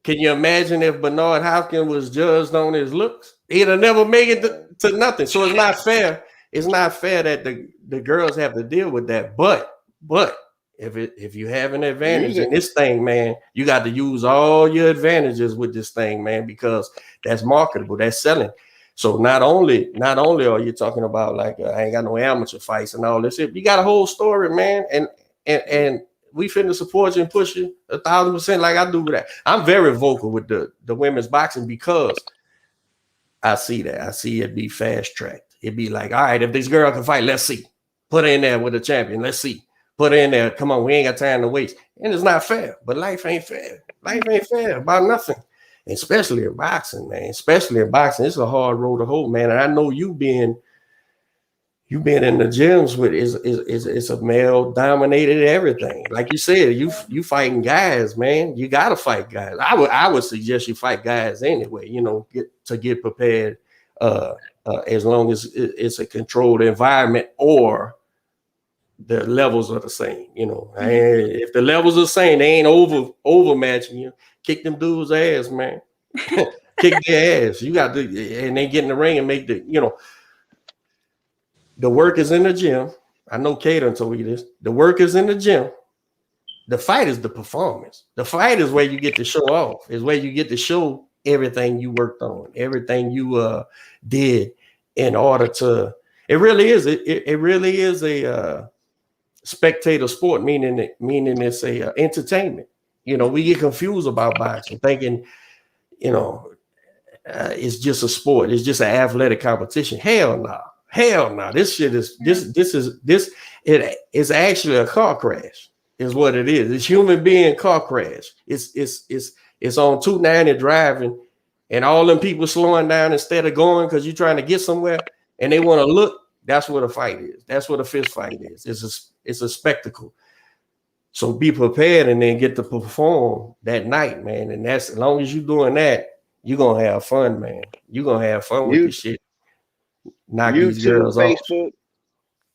Can you imagine if Bernard Hopkins was judged on his looks? He'd have never made it to nothing. So it's not fair. It's not fair that the girls have to deal with that. But if you have an advantage in this thing, man, you got to use all your advantages with this thing, man, because that's marketable, that's selling. So not only are you talking about like I ain't got no amateur fights and all this, you got a whole story, man, and we finna support you and push you 1,000% like I do with that. I'm very vocal with the women's boxing because I see that. I see it be fast tracked. It'd be like, all right, if this girl can fight, let's see. Put her in there with a champion. Let's see. Put her in there. Come on, we ain't got time to waste. And it's not fair, but life ain't fair. Life ain't fair about nothing. Especially in boxing, man. Especially in boxing. It's a hard road to hold, man. And I know you being in the gyms with is a male dominated everything. Like you said, you fighting guys, man. You gotta fight guys. I would suggest you fight guys anyway, you know, get prepared as long as it's a controlled environment or the levels are the same, you know. And if the levels are the same, they ain't overmatching you. Kick them dudes' ass, man. Kick their ass. You got to, and they get in the ring and make the, you know, the work is in the gym. I know Kaden told you this. The work is in the gym. The fight is the performance. The fight is where you get to show off. Is where you get to show everything you worked on, everything you did in order to. It really is. It really is a spectator sport, meaning it's a entertainment. You know, we get confused about boxing, thinking, you know, it's just a sport. It's just an athletic competition. Hell no. Hell no, this shit is it is actually a car crash, is what it is. It's human being car crash. It's on 290 driving, and all them people slowing down instead of going because you're trying to get somewhere and they want to look. That's what a fight is. That's what a fist fight is. It's a spectacle. So be prepared and then get to perform that night, man. And that's as long as you're doing that, you're gonna have fun, man. You're gonna have fun with this shit. Knock these girls off.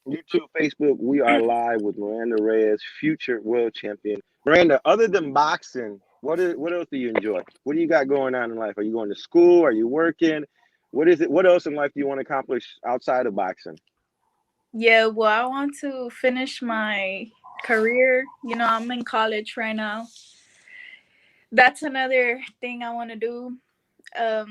YouTube, Facebook, we are live with Miranda Reyes, future world champion. Miranda, other than boxing, what else do you enjoy? What do you got going on in life? Are you going to school? Are you working? What is it? What else in life do you want to accomplish outside of boxing? Yeah, well, I want to finish my career. You know, I'm in college right now. That's another thing I want to do. A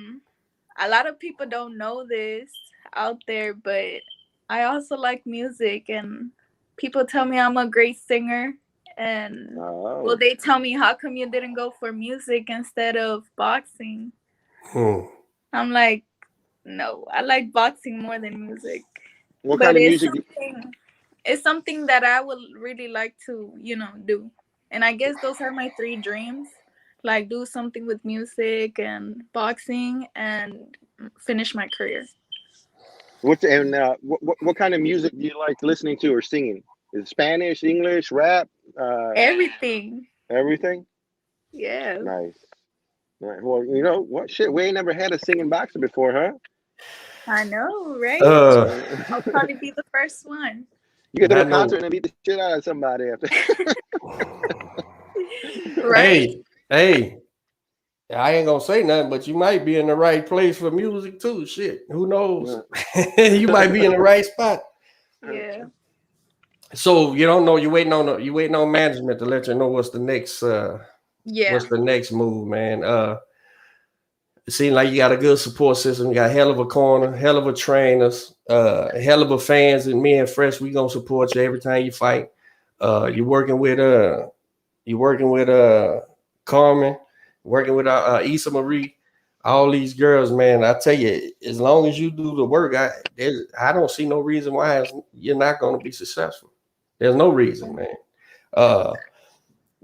lot of people don't know this out there, but I also like music, and people tell me I'm a great singer. And well, they tell me, how come you didn't go for music instead of boxing? I'm like, no, I like boxing more than music. What kind of music? It's something that I would really like to, do. And I guess those are my 3 dreams. Like, do something with music and boxing and finish my career. What kind of music do you like listening to or singing? Is it Spanish, English, rap? Everything. Everything? Yeah. Nice. Right. Well, you know what? Shit, we ain't never had a singing boxer before, huh? I know, right? I'll probably be the first one. You get to a concert and beat the shit out of somebody after. Right. Hey, I ain't gonna say nothing, but you might be in the right place for music too. Shit, who knows? Yeah. You might be in the right spot. Yeah. So you don't know. You waiting on management to let you know what's the next. What's the next move, man? It seems like you got a good support system. You got hell of a corner, hell of a trainers, hell of a fans. And me and Fresh, we gonna support you every time you fight. You're working with Carmen, working with Issa Marie, all these girls, man. I tell you, as long as you do the work, I don't see no reason why you're not gonna be successful. There's no reason, man.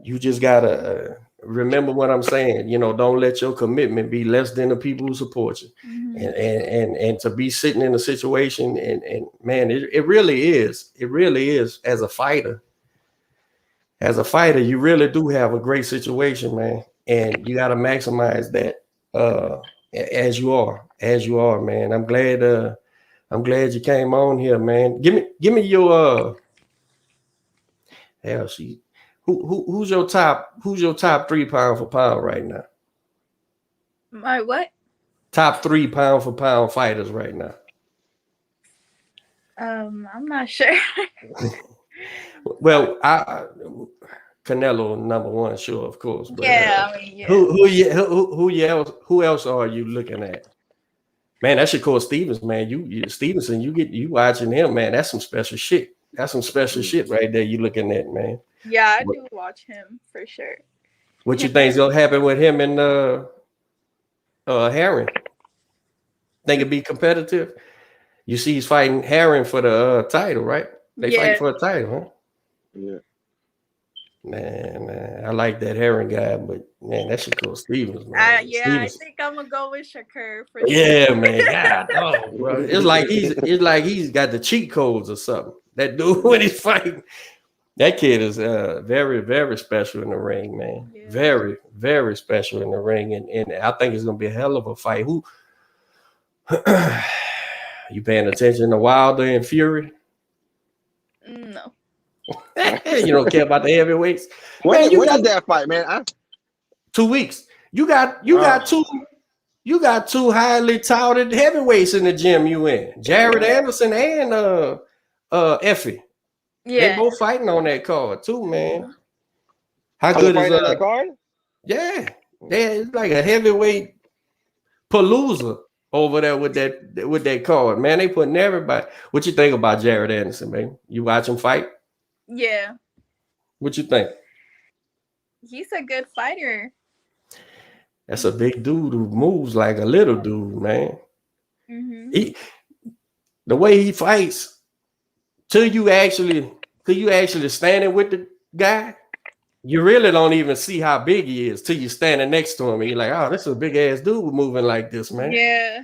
You just gotta remember what I'm saying. You know, don't let your commitment be less than the people who support you. Mm-hmm. And to be sitting in a situation and man, it really is. It really is. As a fighter, you really do have a great situation, man. And you gotta maximize that as you are, man. I'm glad you came on here, man. Give me your who's your top 3 pound for pound right now? My what? Top 3 pound for pound fighters right now. I'm not sure. Well, Canelo -- sure, of course. But, yeah, I mean, yeah. Who else are you looking at? Man, that should call Stevens, man. Stevenson, you watching him, man. That's some special shit. That's some special shit right there. You looking at, man. Yeah, I do watch him for sure. What you think's gonna happen with him and Herring? Think it'd be competitive? You see, he's fighting Herring for the title, right? They fight for a title, huh? Yeah. Man, I like that Herring guy, but man, that shit cool Stevens, man. I think I'm gonna go with Shakur for sure. Yeah, man. God, bro. It's like he's got the cheat codes or something. That dude when he's fighting. That kid is very, very special in the ring, man. Yeah. Very, very special in the ring. And I think it's gonna be a hell of a fight. Who you paying attention to Wilder and Fury? No. You don't care about the heavyweights. When is that fight, man? 2 weeks. You got two highly touted heavyweights in the gym you in. Jared Anderson and Effie. Yeah. They both fighting on that card too, man. How good is that card? Yeah. It's like a heavyweight palooza over there with that card, man. They putting everybody. What you think about Jared Anderson, man? You watch him fight? Yeah. What you think? He's a good fighter. That's a big dude who moves like a little dude, man. Mm-hmm. the way he fights, till you actually standing with the guy, you really don't even see how big he is till you standing next to him. And you're like, oh, this is a big ass dude moving like this, man. Yeah.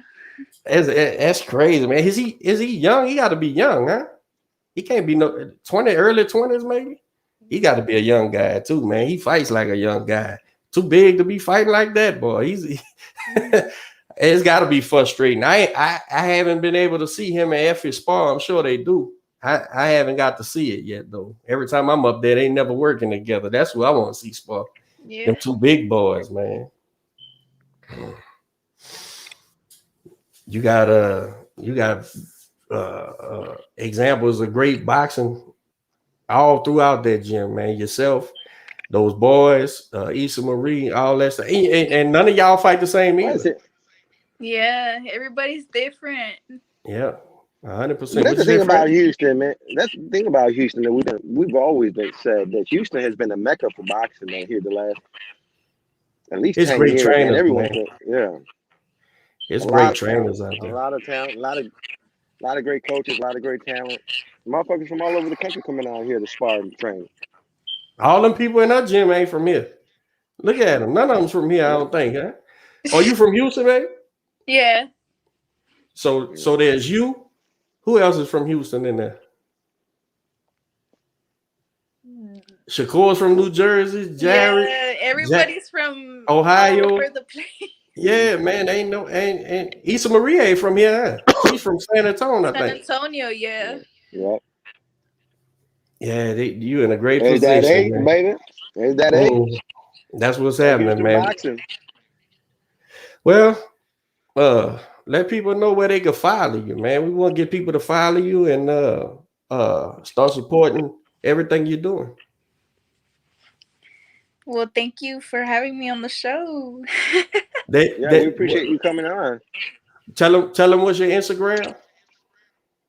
That's crazy, man. Is he young? He got to be young, huh? He can't be no 20, early 20s, maybe. He got to be a young guy too, man. He fights like a young guy. Too big to be fighting like that, boy. It's got to be frustrating. I haven't been able to see him and Effie spar. I'm sure they do. I haven't got to see it yet, though. Every time I'm up there, they never working together. That's what I want to see spar. Yeah. Them two big boys, man. You got examples of great boxing all throughout that gym, man. Yourself, those boys, Issa Marie, all that stuff. And none of y'all fight the same either. Yeah, everybody's different. Yeah, 100%. That's the thing about Houston, man. That's the thing about Houston that we've always been said that Houston has been a mecca for boxing man, here the last at least it's 10 great years. trainers, Man. Everyone's man. yeah. It's great trainers out A there. lot of talent, a lot of great coaches, a lot of great talent. Motherfuckers from all over the country coming out here to spar and train. All them people in our gym ain't from here. Look at them. None of them's from here, I don't think, huh? Are you from Houston, man? Yeah. So there's you. Who else is from Houston in there? Shakur's from New Jersey. Jared. Yeah, everybody's from Ohio. all over the place. Yeah, man. And Issa Marie ain't from here. Huh? She's from San Antonio, I think. San Antonio, yeah. Yep. Yeah, you in a great There's position, that eight, man. baby. There's that eight. That's what's happening, Houston man. boxing. Well, let people know where they can follow you, man. We want to get people to follow you and start supporting everything you're doing. Well, thank you for having me on the show. We appreciate you coming on. Tell them what's your Instagram.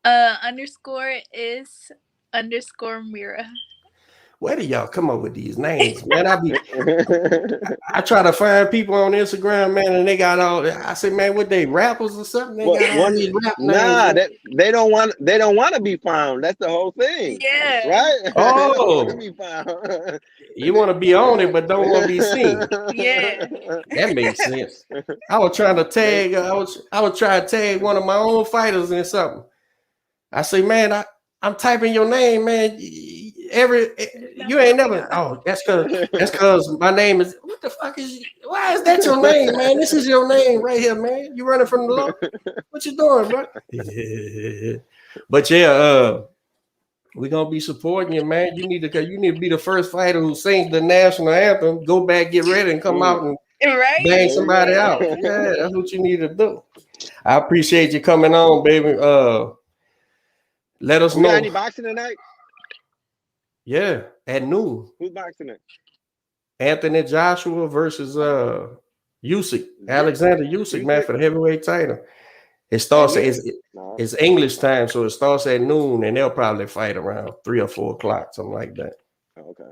Underscore is underscore Mira. Where do y'all come up with these names, man? I try to find people on Instagram, man, and they got all. I say, man, what they rappers or something? They got all these rap names. They don't want to be found. That's the whole thing. Yeah. Right. Oh, they don't want to be found. You want to be on it, but don't want to be seen. Yeah. That makes sense. I was trying to tag. I was trying to tag one of my own fighters in something. I say, man, I'm typing your name, man. You ain't never. Oh, that's because my name is. What the fuck is? Why is that your name, man? This is your name right here, man. You running from the law? What you doing, bro? But yeah, we're gonna be supporting you, man. You need to be the first fighter who sings the national anthem. Go back, get ready, and come out and bang somebody out. Yeah, that's what you need to do. I appreciate you coming on, baby. Let us know. Got any boxing tonight? Yeah, at noon. Who's boxing it? Anthony Joshua versus Usyk, Alexander Usyk, man, for the heavyweight title. It starts it's English time, so it starts at noon, and they'll probably fight around 3 or 4 o'clock, something like that. Oh, okay,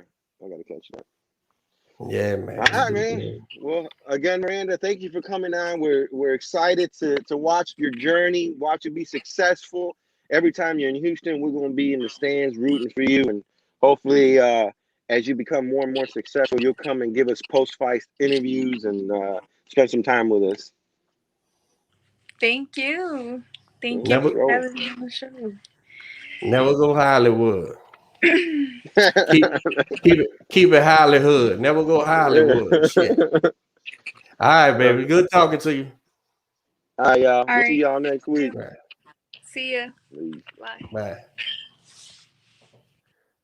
I gotta catch that. Yeah, man. All right, man. Well, again, Miranda, thank you for coming on. We're excited to watch your journey, watch you be successful. Every time you're in Houston, we're going to be in the stands rooting for you, and hopefully, as you become more and more successful, you'll come and give us post-fight interviews and spend some time with us. Thank you. Thank you for having me on the show. Never go Hollywood. keep it Hollywood. Never go Hollywood. Shit. All right, baby. Good talking to you. All right, y'all. We'll see y'all next week. See ya. Please. Bye. Bye.